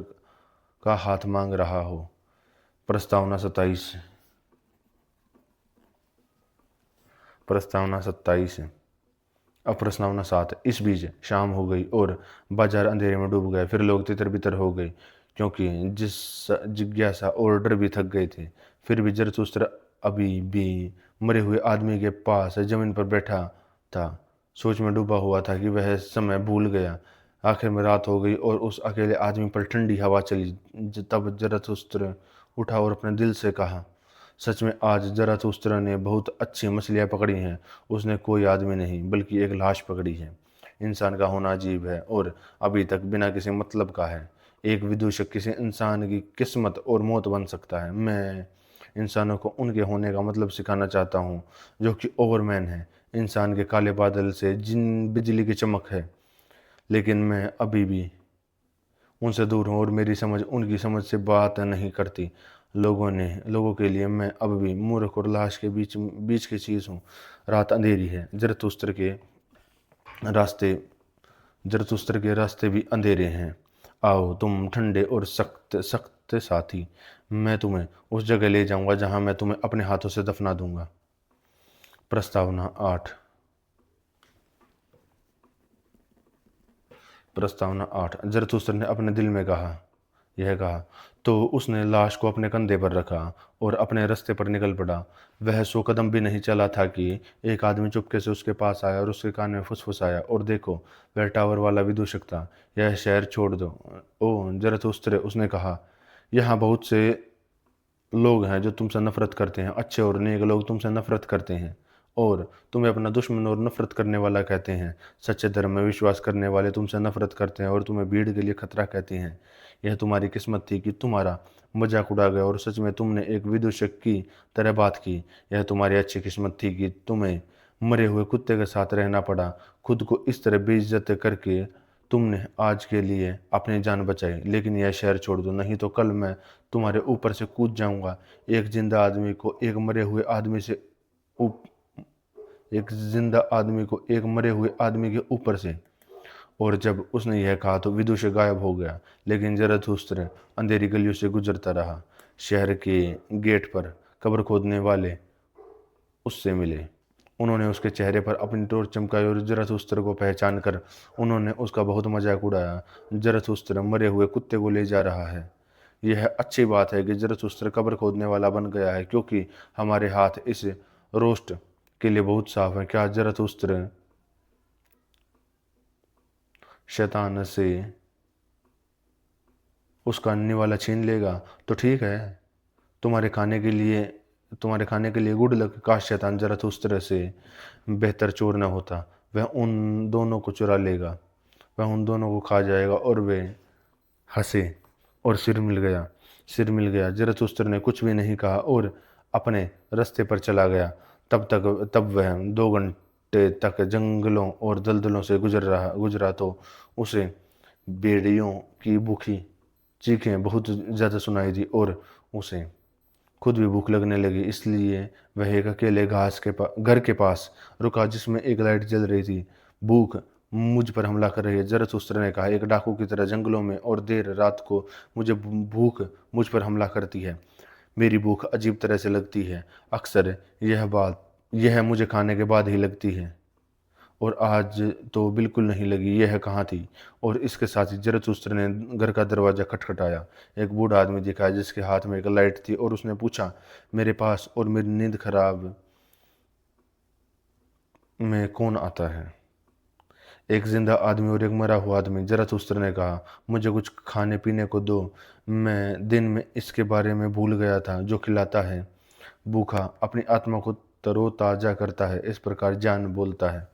का हाथ मांग रहा हो। प्रस्तावना 27। प्रस्तावना 27। अब प्रस्तावना 7। इस बीच शाम हो गई और बाजार अंधेरे में डूब गए। फिर लोग तितर बितर हो गए, क्योंकि जिस जिज्ञासा और डर भी थक गए थे। फिर भी जरथुस्त्र अभी भी मरे हुए आदमी के पास जमीन पर बैठा था, सोच में डूबा हुआ था कि वह समय भूल गया। आखिर में रात हो गई और उस अकेले आदमी पर ठंडी हवा चली। तब जरथुस्त्र उठा और अपने दिल से कहा, सच में आज जरथुस्त्र ने बहुत अच्छी मछलियाँ पकड़ी हैं। उसने कोई आदमी नहीं बल्कि एक लाश पकड़ी है। इंसान का होना अजीब है और अभी तक बिना किसी मतलब का है। एक विदूषक किसी इंसान की किस्मत और मौत बन सकता है। मैं इंसानों को उनके होने का मतलब सिखाना चाहता हूँ, जो कि ओवरमैन है। इंसान के काले बादल से जिन बिजली की चमक है, लेकिन मैं अभी भी उनसे दूर हूँ और मेरी समझ उनकी समझ से बात नहीं करती। लोगों के लिए मैं अब भी मूर्ख और लाश के बीच बीच की चीज़ हूँ। रात अंधेरी है। रास्ते जरथुस्त्र के रास्ते भी अंधेरे हैं। आओ तुम ठंडे और सख्त सख्त साथी, मैं तुम्हें उस जगह ले जाऊंगा जहां मैं तुम्हें अपने हाथों से दफना दूंगा। प्रस्तावना 8। प्रस्तावना 8। जरथुस्त्र ने अपने दिल में यह कहा तो उसने लाश को अपने कंधे पर रखा और अपने रास्ते पर निकल पड़ा। वह 100 कदम भी नहीं चला था कि एक आदमी चुपके से उसके पास आया और उसके कान में फुसफुसाया, और देखो, वह टावर वाला विदूषक था। यह शहर छोड़ दो। ओ जरथुस्त्र, उसने कहा, यहाँ बहुत से लोग हैं जो तुमसे नफरत करते हैं। अच्छे और नेक लोग तुमसे नफरत करते हैं और तुम्हें अपना दुश्मन और नफरत करने वाला कहते हैं। सच्चे धर्म में विश्वास करने वाले तुमसे नफरत करते हैं और तुम्हें भीड़ के लिए खतरा कहते हैं। यह तुम्हारी किस्मत थी कि तुम्हारा मजाक उड़ा गया और सच में तुमने एक विदूषक की तरह बात की। यह तुम्हारी अच्छी किस्मत थी कि तुम्हें मरे हुए कुत्ते के साथ रहना पड़ा। खुद को इस तरह बेइज्जत करके तुमने आज के लिए अपनी जान बचाई, लेकिन यह शहर छोड़ दो, नहीं तो कल मैं तुम्हारे ऊपर से कूद जाऊंगा। एक जिंदा आदमी को एक मरे हुए आदमी से ऊप- एक जिंदा आदमी को एक मरे हुए आदमी के ऊपर से। और जब उसने यह कहा तो विदुषी गायब हो गया, लेकिन जरथुस्त्र अंधेरी गलियों से गुजरता रहा। शहर के गेट पर कब्र खोदने वाले उससे मिले। उन्होंने उसके चेहरे पर अपनी टॉर्च चमकाई और जरथुस्त्र को पहचान कर उन्होंने उसका बहुत मजाक उड़ाया। जरथुस्त्र मरे हुए कुत्ते को ले जा रहा है। यह अच्छी बात है कि जरथुस्त्र कब्र खोदने वाला बन गया है, क्योंकि हमारे हाथ इस रोस्ट के लिए बहुत साफ है। क्या जरथुस्त्र शैतान से उसका निवाला छीन लेगा तो ठीक है, तुम्हारे खाने के लिए तुम्हारे खाने के लिए गुड लक। काश शैतान ज़रथुस्त्र से बेहतर चोर न होता। वह उन दोनों को चुरा लेगा, वह उन दोनों को खा जाएगा। और वे हंसे और सिर मिल गया। ज़रथुस्त्र ने कुछ भी नहीं कहा और अपने रास्ते पर चला गया। तब वह 2 घंटे तक जंगलों और दलदलों से गुजरा तो उसे भेड़ियों की भूखी चीखें बहुत ज़्यादा सुनाई दी और उसे खुद भी भूख लगने लगी। इसलिए वह एक अकेले घर के पास रुका जिसमें एक लाइट जल रही थी। भूख मुझ पर हमला कर रही है, ज़रथुस्त्र ने कहा, एक डाकू की तरह जंगलों में, और देर रात को भूख मुझ पर हमला करती है। मेरी भूख अजीब तरह से लगती है। अक्सर यह मुझे खाने के बाद ही लगती है, और आज तो बिल्कुल नहीं लगी। यह कहाँ थी? और इसके साथ ही ज़रथुस्त्र ने घर का दरवाज़ा खटखटाया। एक बूढ़ा आदमी दिखा जिसके हाथ में एक लाइट थी, और उसने पूछा, मेरे पास और मेरी नींद खराब में कौन आता है? एक जिंदा आदमी और एक मरा हुआ आदमी। ज़रथुस्त्र ने कहा, मुझे कुछ खाने पीने को दो। मैं दिन में इसके बारे में भूल गया था। जो खिलाता है भूखा अपनी आत्मा को तरोताजा करता है, इस प्रकार जान बोलता है।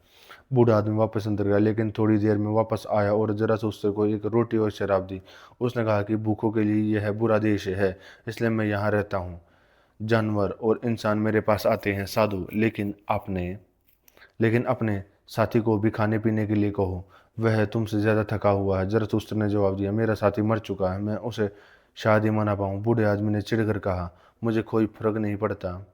बूढ़ा आदमी वापस अंदर गया, लेकिन थोड़ी देर में वापस आया और ज़रथुस्त्र को एक रोटी और शराब दी। उसने कहा कि भूखों के लिए यह बुरा देश है, इसलिए मैं यहाँ रहता हूँ। जानवर और इंसान मेरे पास आते हैं साधु, लेकिन अपने साथी को भी खाने पीने के लिए कहो, वह तुमसे ज़्यादा थका हुआ है। ज़रथुस्त्र ने जवाब दिया, मेरा साथी मर चुका है, मैं उसे शायद ही मना पाऊँ। बूढ़े आदमी ने चिढ़कर कहा, मुझे कोई फर्क नहीं पड़ता।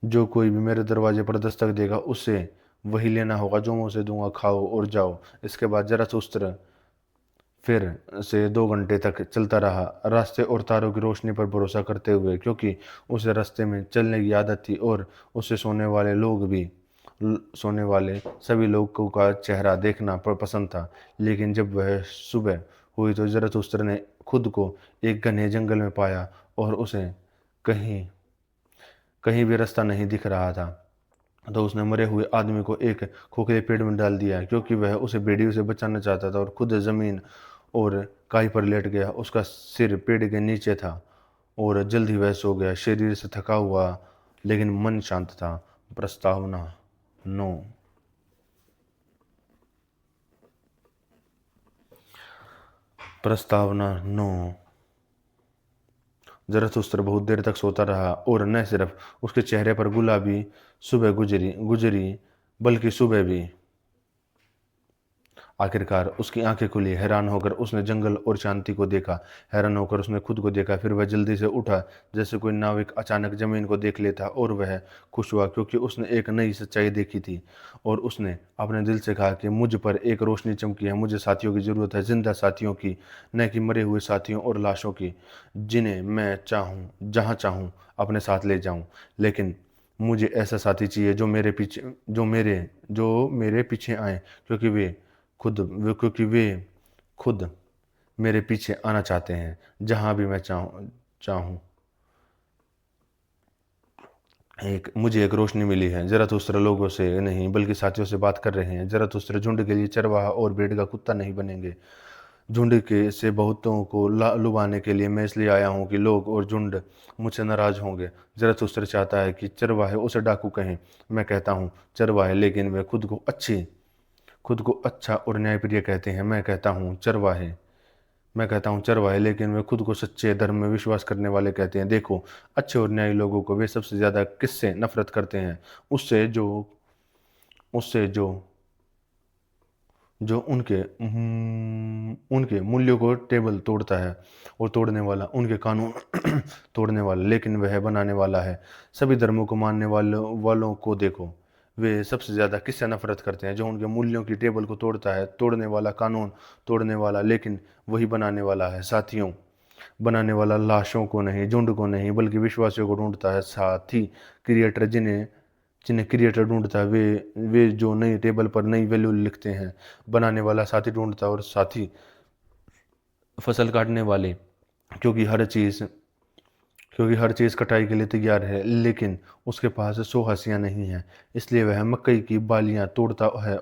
जो कोई भी मेरे दरवाजे पर दस्तक देगा उससे वही लेना होगा जो मैं उसे दूंगा। खाओ और जाओ। इसके बाद ज़रथुस्त्र फिर से 2 घंटे तक चलता रहा, रास्ते और तारों की रोशनी पर भरोसा करते हुए, क्योंकि उसे रास्ते में चलने की आदत थी और उसे सोने वाले सभी लोगों का चेहरा देखना पसंद था। लेकिन जब वह सुबह हुई तो ज़रथुस्त्र ने खुद को एक घने जंगल में पाया और उसे कहीं कहीं भी रास्ता नहीं दिख रहा था। तो उसने मरे हुए आदमी को एक खोखले पेड़ में डाल दिया, क्योंकि वह उसे भेड़ियों से बचाना चाहता था, और खुद ज़मीन और काई पर लेट गया। उसका सिर पेड़ के नीचे था और जल्द ही वह सो गया, शरीर से थका हुआ लेकिन मन शांत था। प्रस्तावना 9। प्रस्तावना 9। ज़रथुस्त्र बहुत देर तक सोता रहा, और न सिर्फ उसके चेहरे पर गुलाबी सुबह गुजरी बल्कि सुबह भी। आखिरकार उसकी आंखें खुली। हैरान होकर उसने जंगल और शांति को देखा। हैरान होकर उसने खुद को देखा। फिर वह जल्दी से उठा, जैसे कोई नाविक अचानक जमीन को देख लेता, और वह खुश हुआ क्योंकि उसने एक नई सच्चाई देखी थी। और उसने अपने दिल से कहा कि मुझ पर एक रोशनी चमकी है। मुझे साथियों की ज़रूरत है, जिंदा साथियों की, न कि मरे हुए साथियों और लाशों की, जिन्हें मैं चाहूँ जहाँ चाहूँ अपने साथ ले जाऊँ। लेकिन मुझे ऐसा साथी चाहिए जो मेरे पीछे आए, क्योंकि वे खुद मेरे पीछे आना चाहते हैं जहां भी मैं चाहूं। मुझे एक रोशनी मिली है। ज़रथुस्त्र लोगों से नहीं बल्कि साथियों से बात कर रहे हैं। ज़रथुस्त्र झुंड के लिए चरवाहा और भेड़ का कुत्ता नहीं बनेंगे। झुंड के से बहुतों को लुभाने के लिए मैं इसलिए आया हूँ कि लोग और झुंड मुझसे नाराज होंगे। ज़रथुस्त्र चाहता है कि चरवाहे उसे डाकू कहें। मैं कहता हूँ चरवाहे, लेकिन वे खुद को अच्छा और न्यायप्रिय कहते हैं। मैं कहता हूँ चरवाहे, लेकिन वे खुद को सच्चे धर्म में विश्वास करने वाले कहते हैं। देखो, अच्छे और न्यायी लोगों को वे सबसे ज़्यादा किससे नफरत करते हैं? उससे जो उनके मूल्यों को टेबल तोड़ता है, और तोड़ने वाला उनके कानून तोड़ने वाला, लेकिन वह बनाने वाला है। सभी धर्मों को मानने वालों को देखो, वे सबसे ज़्यादा किससे नफरत करते हैं? जो उनके मूल्यों की टेबल को तोड़ता है। तोड़ने वाला, कानून तोड़ने वाला, लेकिन वही बनाने वाला है। साथियों, बनाने वाला लाशों को नहीं, झुंड को नहीं, बल्कि विश्वासियों को ढूंढता है। साथी क्रिएटर जिन्हें जिन्हें क्रिएटर ढूंढता है, वे जो नई टेबल पर नई वैल्यू लिखते हैं। बनाने वाला साथी ढूंढता है, और साथी फसल काटने वाले, क्योंकि हर चीज़ कटाई के लिए तैयार है, लेकिन उसके पास 100 हंसियाँ नहीं हैं। इसलिए वह मकई की बालियाँ तोड़ता है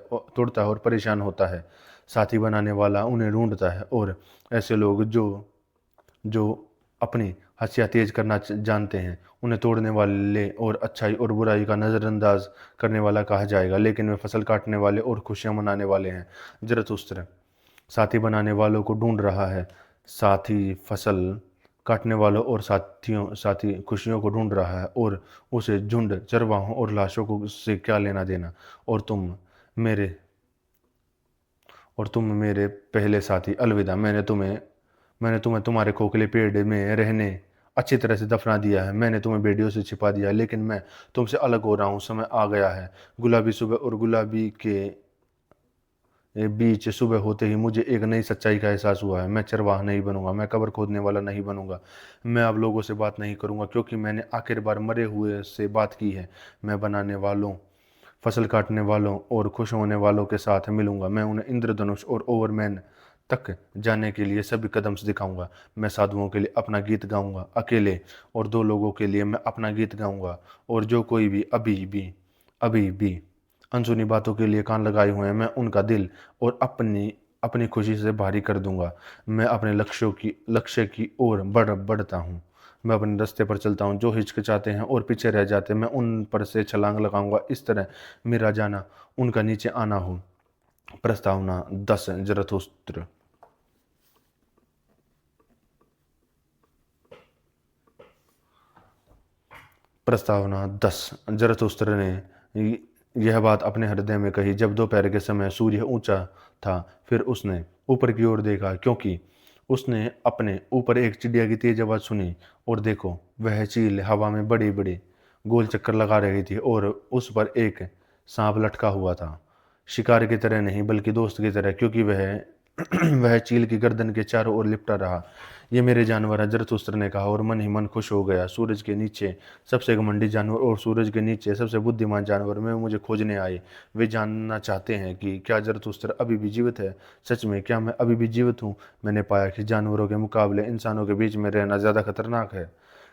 और परेशान होता है। साथी बनाने वाला उन्हें ढूंढता है, और ऐसे लोग जो जो अपनी हंसिया तेज करना जानते हैं उन्हें तोड़ने वाले और अच्छाई और बुराई का नज़रअंदाज करने वाला कहा जाएगा, लेकिन वे फसल काटने वाले और खुशियां मनाने वाले हैं। जरतुस्त्र साथी बनाने वालों को ढूंढ रहा है, साथी फसल काटने वालों और साथी खुशियों को ढूंढ रहा है, और उसे झुंड चरवाहों और लाशों को से क्या लेना देना। और मेरे तुम मेरे पहले साथी, अलविदा। मैंने तुम्हें तुम्हारे खोखले पेड़ में रहने अच्छी तरह से दफना दिया है, मैंने तुम्हें बेड़ियों से छिपा दिया, लेकिन मैं तुमसे अलग हो रहा हूँ, समय आ गया है। गुलाबी सुबह और गुलाबी के बीच सुबह होते ही मुझे एक नई सच्चाई का एहसास हुआ है। मैं चरवाहा नहीं बनूंगा, मैं कब्र खोदने वाला नहीं बनूंगा, मैं अब लोगों से बात नहीं करूंगा, क्योंकि मैंने आखिर बार मरे हुए से बात की है। मैं बनाने वालों, फसल काटने वालों और खुश होने वालों के साथ मिलूंगा। मैं उन्हें इंद्रधनुष और ओवरमैन तक जाने के लिए सभी कदम से दिखाऊंगा। मैं साधुओं के लिए अपना गीत गाऊंगा अकेले, और दो लोगों के लिए मैं अपना गीत गाऊंगा, और जो कोई भी अभी भी अनसुनी बातों के लिए कान लगाए हुए हैं, मैं उनका दिल और अपनी अपनी खुशी से भारी कर दूंगा। मैं अपने लक्ष्य की ओर बढ़ता हूँ। मैं अपने रास्ते पर चलता हूँ। जो हिचकिचाते हैं और पीछे रह जाते हैं, मैं उन पर से छलांग लगाऊंगा। इस तरह मेरा जाना उनका नीचे आना हो। प्रस्तावना 10, जरथुस्त्र। प्रस्तावना 10। जरथुस्त्र ने यह बात अपने हृदय में कही जब दोपहर के समय सूर्य ऊंचा था। फिर उसने ऊपर की ओर देखा, क्योंकि उसने अपने ऊपर एक चिड़िया की तेज आवाज सुनी। और देखो, वह चील हवा में बड़े बड़े गोल चक्कर लगा रही थी, और उस पर एक सांप लटका हुआ था। शिकार की तरह नहीं, बल्कि दोस्त की तरह, क्योंकि वह वह चील की गर्दन के चारों ओर लिपटा रहा। ये मेरे जानवर है, जरथुस्त्र ने कहा, और मन ही मन खुश हो गया। सूरज के नीचे सबसे घमंडी जानवर और सूरज के नीचे सबसे बुद्धिमान जानवर में मुझे खोजने आए। वे जानना चाहते हैं कि क्या जरथुस्त्र अभी भी जीवित है। सच में, क्या मैं अभी भी जीवित हूँ? मैंने पाया कि जानवरों के मुकाबले इंसानों के बीच में रहना ज़्यादा खतरनाक है।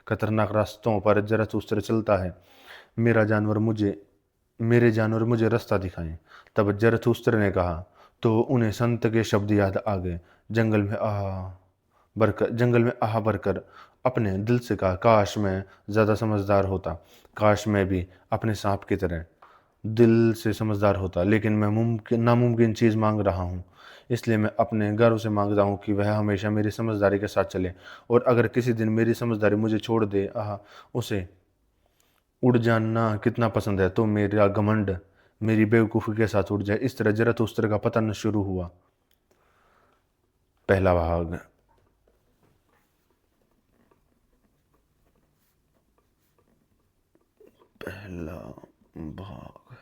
खतरनाक रास्तों पर जरथुस्त्र चलता है। मेरा जानवर मुझे मेरे जानवर मुझे रास्ता दिखाएं। तब जरथुस्त्र ने कहा, तो उन्हें संत के शब्द याद आ गए। जंगल में आह भरकर अपने दिल से कहा, काश मैं ज़्यादा समझदार होता, काश मैं भी अपने सांप की तरह दिल से समझदार होता। लेकिन मैं नामुमकिन चीज़ मांग रहा हूँ, इसलिए मैं अपने गर्व से मांगता हूँ कि वह हमेशा मेरी समझदारी के साथ चले। और अगर किसी दिन मेरी समझदारी मुझे छोड़ दे, उसे उड़ जाना कितना पसंद है, तो मेरा घमंड मेरी बेवकूफ़ी के साथ उड़ जाए। इस तरह जरथुस्त्र का पतन शुरू हुआ। पहला भाग। पहला भाग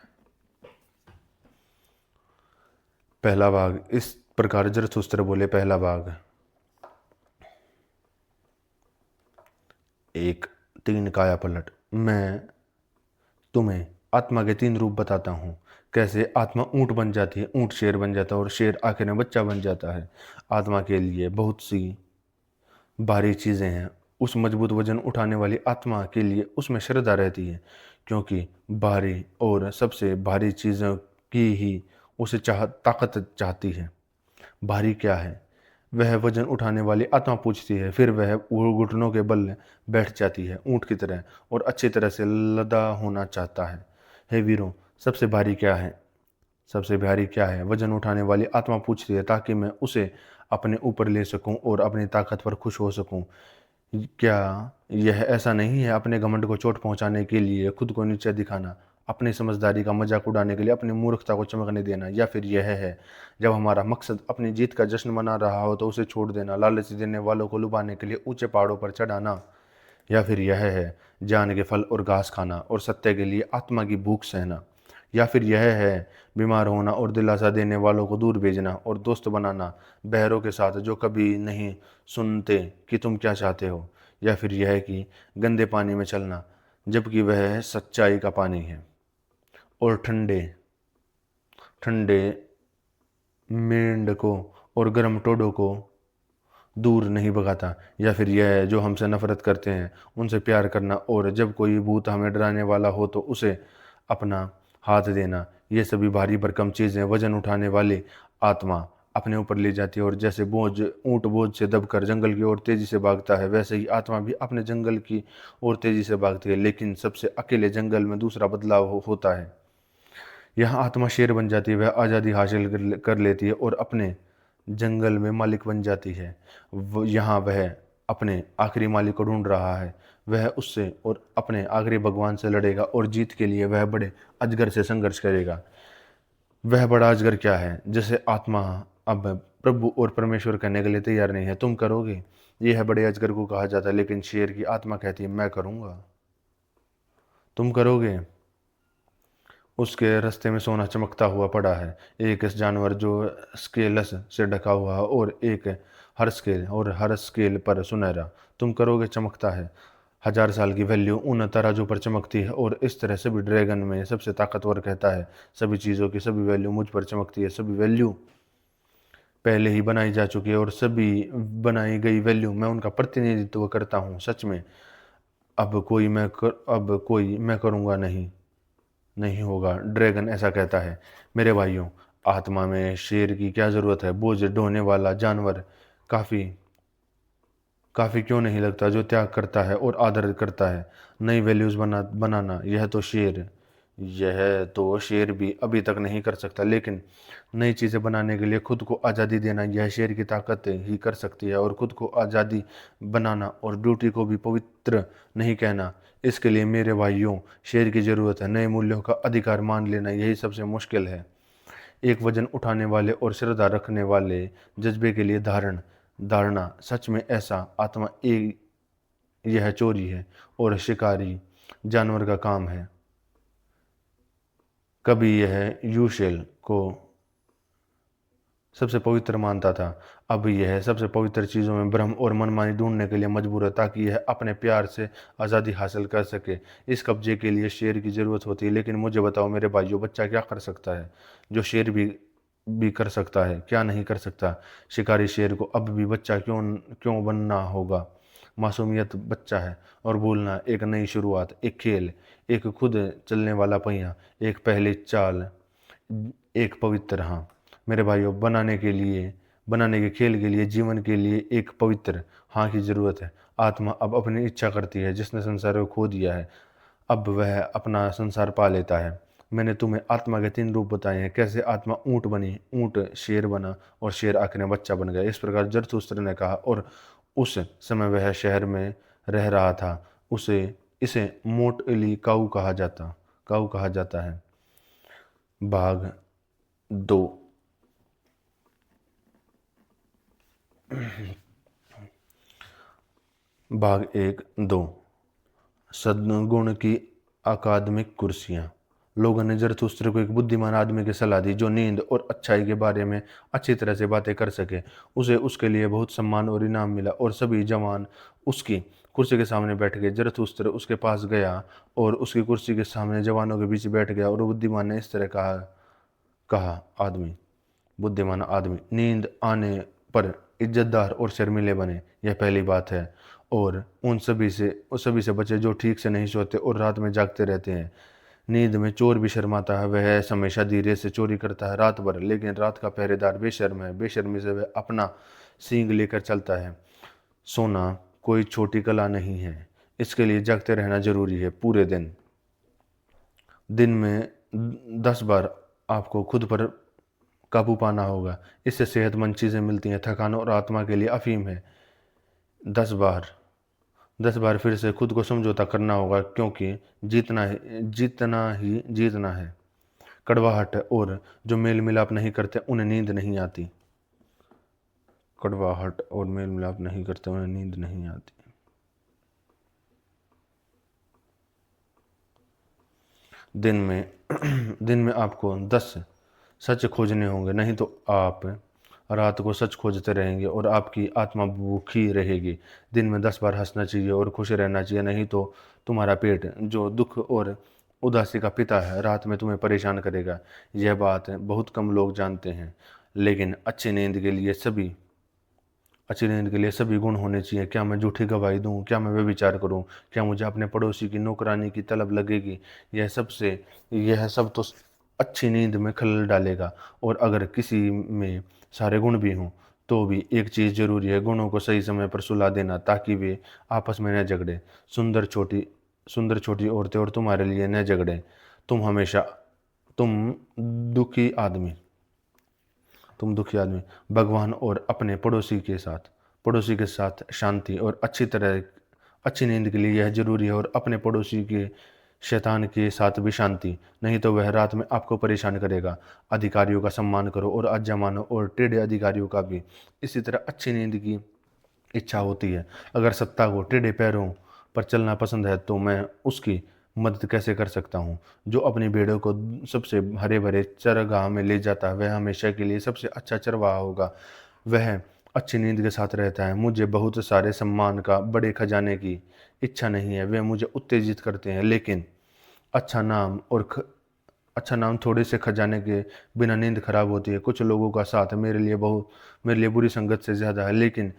पहला भाग इस प्रकार जरथुस्त्र बोले। पहला भाग। एक 3 काया पलट। मैं तुम्हें आत्मा के 3 रूप बताता हूँ। कैसे आत्मा ऊंट बन जाती है, ऊंट शेर बन जाता है, और शेर आखिर में बच्चा बन जाता है। आत्मा के लिए बहुत सी भारी चीज़ें हैं। उस मजबूत वजन उठाने वाली आत्मा के लिए उसमें श्रद्धा रहती है, क्योंकि भारी और सबसे भारी चीज़ों की ही उसे ताकत चाहती है। भारी क्या है? वह वजन उठाने वाली आत्मा पूछती है। फिर वह घुटनों के बल बैठ जाती है ऊंट की तरह, और अच्छी तरह से लदा होना चाहता है। हे वीरों, सबसे भारी क्या है? सबसे भारी क्या है? वजन उठाने वाली आत्मा पूछती है, ताकि मैं उसे अपने ऊपर ले सकूं और अपनी ताकत पर खुश हो सकूं। क्या यह ऐसा नहीं है अपने घमंड को चोट पहुंचाने के लिए खुद को नीचा दिखाना, अपनी समझदारी का मजाक उड़ाने के लिए अपनी मूर्खता को चमकने देना? या फिर यह है जब हमारा मकसद अपनी जीत का जश्न मना रहा हो तो उसे छोड़ देना, लालच देने वालों को लुभाने के लिए ऊंचे पहाड़ों पर चढ़ाना? या फिर यह है जान के फल और घास खाना और सत्य के लिए आत्मा की भूख सहना? या फिर यह है बीमार होना और दिलासा देने वालों को दूर भेजना और दोस्त बनाना बहरों के साथ जो कभी नहीं सुनते कि तुम क्या चाहते हो? या फिर यह है कि गंदे पानी में चलना जबकि वह सच्चाई का पानी है और ठंडे ठंडे मेंढकों और गर्म टोडों को दूर नहीं भगाता? या फिर यह है जो हमसे नफरत करते हैं उनसे प्यार करना, और जब कोई भूत हमें डराने वाला हो तो उसे अपना हाथ देना? ये सभी भारी भरकम चीज़ें वजन उठाने वाली आत्मा अपने ऊपर ले जाती है। और जैसे ऊंट बोझ से दबकर जंगल की ओर तेजी से भागता है, वैसे ही आत्मा भी अपने जंगल की ओर तेजी से भागती है। लेकिन सबसे अकेले जंगल में दूसरा बदलाव होता है। यहाँ आत्मा शेर बन जाती है, वह आज़ादी हासिल कर लेती है और अपने जंगल में मालिक बन जाती है। यहाँ वह अपने आखिरी मालिक को ढूंढ रहा है। वह उससे और अपने आखिरी भगवान से लड़ेगा और जीत के लिए वह बड़े अजगर से संघर्ष करेगा। वह बड़ा अजगर क्या है जिसे आत्मा अब प्रभु और परमेश्वर कहने के लिए तैयार नहीं है? तुम करोगे? यह बड़े अजगर को कहा जाता है, लेकिन शेर की आत्मा कहती है मैं करूँगा। तुम करोगे? उसके रास्ते में सोना चमकता हुआ पड़ा है, एक जानवर जो स्केलस से ढका हुआ है और एक हर स्केल पर सुनहरा। तुम करोगे? चमकता है। 1000 साल की वैल्यू उन तराजू पर चमकती है और इस तरह सभी ड्रैगन में सबसे ताकतवर कहता है सभी चीज़ों की सभी वैल्यू मुझ पर चमकती है। सभी वैल्यू पहले ही बनाई जा चुकी है और सभी बनाई गई वैल्यू मैं उनका प्रतिनिधित्व करता हूँ। सच में अब कोई मैं करूँगा नहीं नहीं होगा, ड्रैगन ऐसा कहता है। मेरे भाइयों, आत्मा में शेर की क्या जरूरत है? बोझ ढोने वाला जानवर काफी काफी क्यों नहीं लगता, जो त्याग करता है और आदर करता है। नई वैल्यूज बनाना यह तो शेर भी अभी तक नहीं कर सकता, लेकिन नई चीजें बनाने के लिए खुद को आज़ादी देना यह शेर की ताकत ही कर सकती है। और खुद को आज़ादी बनाना और ड्यूटी को भी पवित्र नहीं कहना, इसके लिए मेरे भाइयों शेर की जरूरत है। नए मूल्यों का अधिकार मान लेना यही सबसे मुश्किल है। एक वजन उठाने वाले और श्रद्धा रखने वाले जज्बे के लिए धारणा सच में ऐसा आत्मा एक यह चोरी है और शिकारी जानवर का काम है। कभी यह यूशेल को सबसे पवित्र मानता था, अब यह सबसे पवित्र चीज़ों में भ्रम और मनमानी ढूंढने के लिए मजबूर है ताकि यह अपने प्यार से आज़ादी हासिल कर सके। इस कब्जे के लिए शेर की ज़रूरत होती है, लेकिन मुझे बताओ मेरे भाइयों, बच्चा क्या कर सकता है जो शेर भी कर सकता है? क्या नहीं कर सकता? शिकारी शेर को अब भी बच्चा क्यों क्यों बनना होगा? मासूमियत बच्चा है और भूलना एक नई शुरुआत, एक खेल, एक खुद चलने वाला पहिया, एक पहली चाल, एक पवित्र हाँ। मेरे भाइयों, बनाने के खेल के लिए, जीवन के लिए एक पवित्र हाँ की जरूरत है। आत्मा अब अपनी इच्छा करती है। जिसने संसार को खो दिया है अब वह अपना संसार पा लेता है। मैंने तुम्हें आत्मा के 3 रूप बताए हैं, कैसे आत्मा ऊंट बनी, ऊंट शेर बना और शेर आखिर में बच्चा बन गया। इस प्रकार जरथुस्त्र ने कहा और उस समय वह शहर में रह रहा था। उसे इसे मोटली काऊ कहा जाता है। भाग 2। भाग 1-2 सद्गुण की अकादमिक कुर्सियां। लोगों ने जरथुस्त्र को एक बुद्धिमान आदमी की सलाह दी जो नींद और अच्छाई के बारे में अच्छी तरह से बातें कर सके। उसे उसके लिए बहुत सम्मान और इनाम मिला और सभी जवान उसकी कुर्सी के सामने बैठ गए। जरथुस्त्र उसके पास गया और उसकी कुर्सी के सामने जवानों के बीच बैठ गया और बुद्धिमान ने इस तरह कहा बुद्धिमान आदमी नींद आने पर इज्जतदार और शर्मीले बने, यह पहली बात है। और उस सभी से बचे जो ठीक से नहीं सोते और रात में जागते रहते हैं। नींद में चोर भी शर्माता है, वह हमेशा धीरे से चोरी करता है रात भर, लेकिन रात का पहरेदार बेशर्म है, बेशर्मी से वह अपना सींग लेकर चलता है। सोना कोई छोटी कला नहीं है, इसके लिए जागते रहना जरूरी है। पूरे दिन में 10 बार आपको खुद पर काबू पाना होगा, इससे सेहतमंद चीज़ें मिलती हैं। थकान और आत्मा के लिए अफीम है। 10 बार फिर से खुद को समझौता करना होगा, क्योंकि जीतना ही जीतना है। कड़वाहट और जो मेल मिलाप नहीं करते उन्हें नींद नहीं आती। कड़वाहट और मेल मिलाप नहीं करते उन्हें नींद नहीं आती। दिन में आपको 10 सच खोजने होंगे, नहीं तो आप रात को सच खोजते रहेंगे और आपकी आत्मा भूखी रहेगी। दिन में 10 बार हंसना चाहिए और खुश रहना चाहिए, नहीं तो तुम्हारा पेट जो दुख और उदासी का पिता है रात में तुम्हें परेशान करेगा। यह बात बहुत कम लोग जानते हैं, लेकिन अच्छी नींद के लिए सभी गुण होने चाहिए। क्या मैं झूठी गवाही दूं? क्या मैं व्यभिचार करूं? क्या मुझे अपने पड़ोसी की नौकरानी की तलब लगेगी? यह सब तो अच्छी नींद में खलल डालेगा। और अगर किसी में सारे गुण भी हों तो भी एक चीज़ ज़रूरी है, गुणों को सही समय पर सुला देना ताकि वे आपस में न झगड़े। सुंदर छोटी सुंदर छोटी औरतें और तुम्हारे लिए न झगड़ें। तुम हमेशा तुम दुखी आदमी तुम दुखी आदमी भगवान और अपने पड़ोसी के साथ शांति और अच्छी नींद के लिए यह जरूरी है, और अपने पड़ोसी के शैतान के साथ भी शांति, नहीं तो वह रात में आपको परेशान करेगा। अधिकारियों का सम्मान करो और आज्ञा मानो, और टेढ़े अधिकारियों का भी। इसी तरह अच्छी नींद की इच्छा होती है। अगर सत्ता को टेढ़े पैरों पर चलना पसंद है तो मैं उसकी मदद कैसे कर सकता हूँ। जो अपनी भेड़ों को सबसे हरे भरे चरगाह में ले जाता है वह हमेशा के लिए सबसे अच्छा चरवाहा होगा। वह अच्छी नींद के साथ रहता है। मुझे बहुत सारे सम्मान का बड़े खजाने की इच्छा नहीं है, वे मुझे उत्तेजित करते हैं। लेकिन अच्छा नाम और अच्छा नाम थोड़े से खजाने के बिना नींद खराब होती है। कुछ लोगों का साथ मेरे लिए बुरी संगत से ज़्यादा है, लेकिन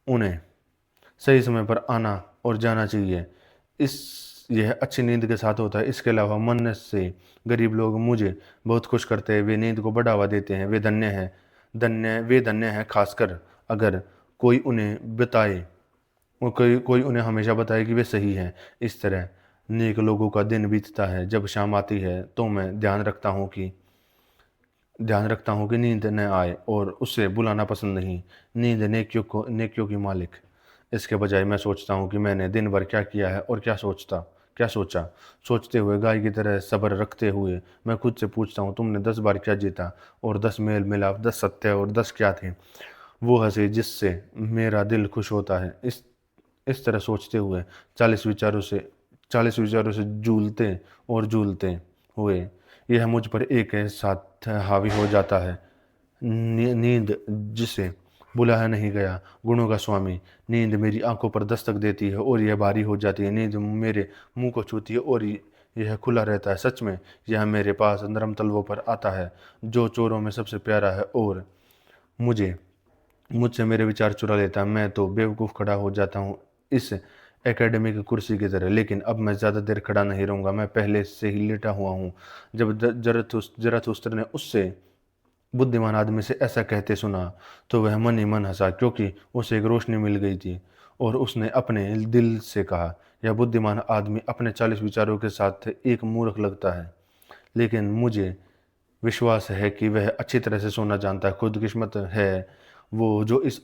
उन्हें सही समय पर आना और जाना चाहिए। इस यह अच्छी नींद के साथ होता है। इसके अलावा मन से गरीब लोग मुझे बहुत खुश करते हैं। वे नींद को बढ़ावा देते हैं। वे धन्य हैं, खासकर अगर कोई उन्हें बताए और कोई उन्हें हमेशा बताए कि वे सही हैं। इस तरह नेक लोगों का दिन बीतता है। जब शाम आती है तो मैं ध्यान रखता हूँ कि नींद न आए, और उसे बुलाना पसंद नहीं। नींद नेकियों की मालिक। इसके बजाय मैं सोचता हूँ कि मैंने दिन भर क्या किया है और क्या सोचा। सोचते हुए गाय की तरह सब्र रखते हुए मैं खुद से पूछता हूँ, तुमने 10 बार क्या जीता, और 10 मेल मिलाप, 10 सत्य और 10 क्या थे। वो हंसी जिससे मेरा दिल खुश होता है। इस तरह सोचते हुए 40 विचारों से झूलते हुए यह मुझ पर एक साथ हावी हो जाता है। नींद जिसे बुलाया नहीं गया, गुणों का स्वामी। नींद मेरी आंखों पर दस्तक देती है और यह भारी हो जाती है। नींद मेरे मुंह को छूती है और यह खुला रहता है। सच में यह मेरे पास नरम तलवों पर आता है, जो चोरों में सबसे प्यारा है, और मुझे मुझसे मेरे विचार चुरा लेता है। मैं तो बेवकूफ़ खड़ा हो जाता हूँ इस एकेडमी की कुर्सी की तरह। लेकिन अब मैं ज़्यादा देर खड़ा नहीं रहूँगा। मैं पहले से ही लेटा हुआ हूँ। जब जरथुस्त्र ने उससे बुद्धिमान आदमी से ऐसा कहते सुना तो वह मन ही मन हंसा, क्योंकि उसे एक रोशनी मिल गई थी। और उसने अपने दिल से कहा, यह बुद्धिमान आदमी अपने 40 विचारों के साथ एक मूर्ख लगता है, लेकिन मुझे विश्वास है कि वह अच्छी तरह से सोना जानता है। खुदकिस्मत है वो जो इस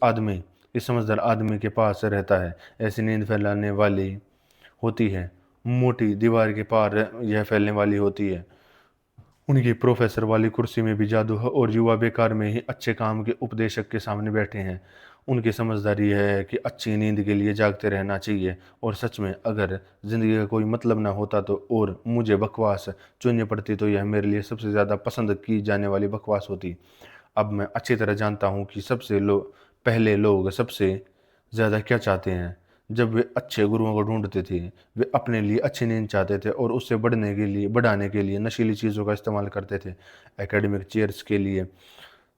समझदार आदमी के पास रहता है। ऐसी नींद फैलाने वाली होती है। मोटी दीवार के पार यह फैलने वाली होती है। उनकी प्रोफेसर वाली कुर्सी में भी जादू है, और युवा बेकार में ही अच्छे काम के उपदेशक के सामने बैठे हैं। उनकी समझदारी है कि अच्छी नींद के लिए जागते रहना चाहिए। और सच में अगर ज़िंदगी का कोई मतलब ना होता तो और मुझे बकवास चुननी पड़ती तो यह मेरे लिए सबसे ज़्यादा पसंद की जाने वाली बकवास होती। अब मैं अच्छी तरह जानता हूँ कि पहले लोग सबसे ज़्यादा क्या चाहते हैं। जब वे अच्छे गुरुओं को ढूंढते थे, वे अपने लिए अच्छी नींद चाहते थे और उससे बढ़ाने के लिए नशीली चीज़ों का इस्तेमाल करते थे। एकेडमिक चेयर्स के लिए,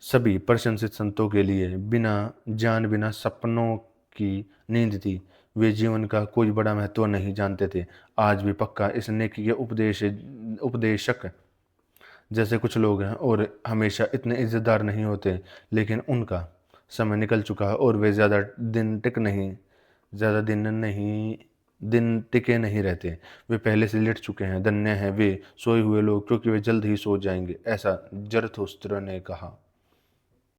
सभी प्रशंसित संतों के लिए बिना सपनों की नींद थी। वे जीवन का कोई बड़ा महत्व नहीं जानते थे। आज भी पक्का इस नेकी के उपदेशक जैसे कुछ लोग हैं, और हमेशा इतने इज्जतदार नहीं होते, लेकिन उनका समय निकल चुका है और वे ज़्यादा दिन टिके नहीं रहते। वे पहले से लेट चुके हैं। धन्य हैं वे सोए हुए लोग, क्योंकि वे जल्द ही सो जाएंगे, ऐसा जरथुस्त्र ने कहा।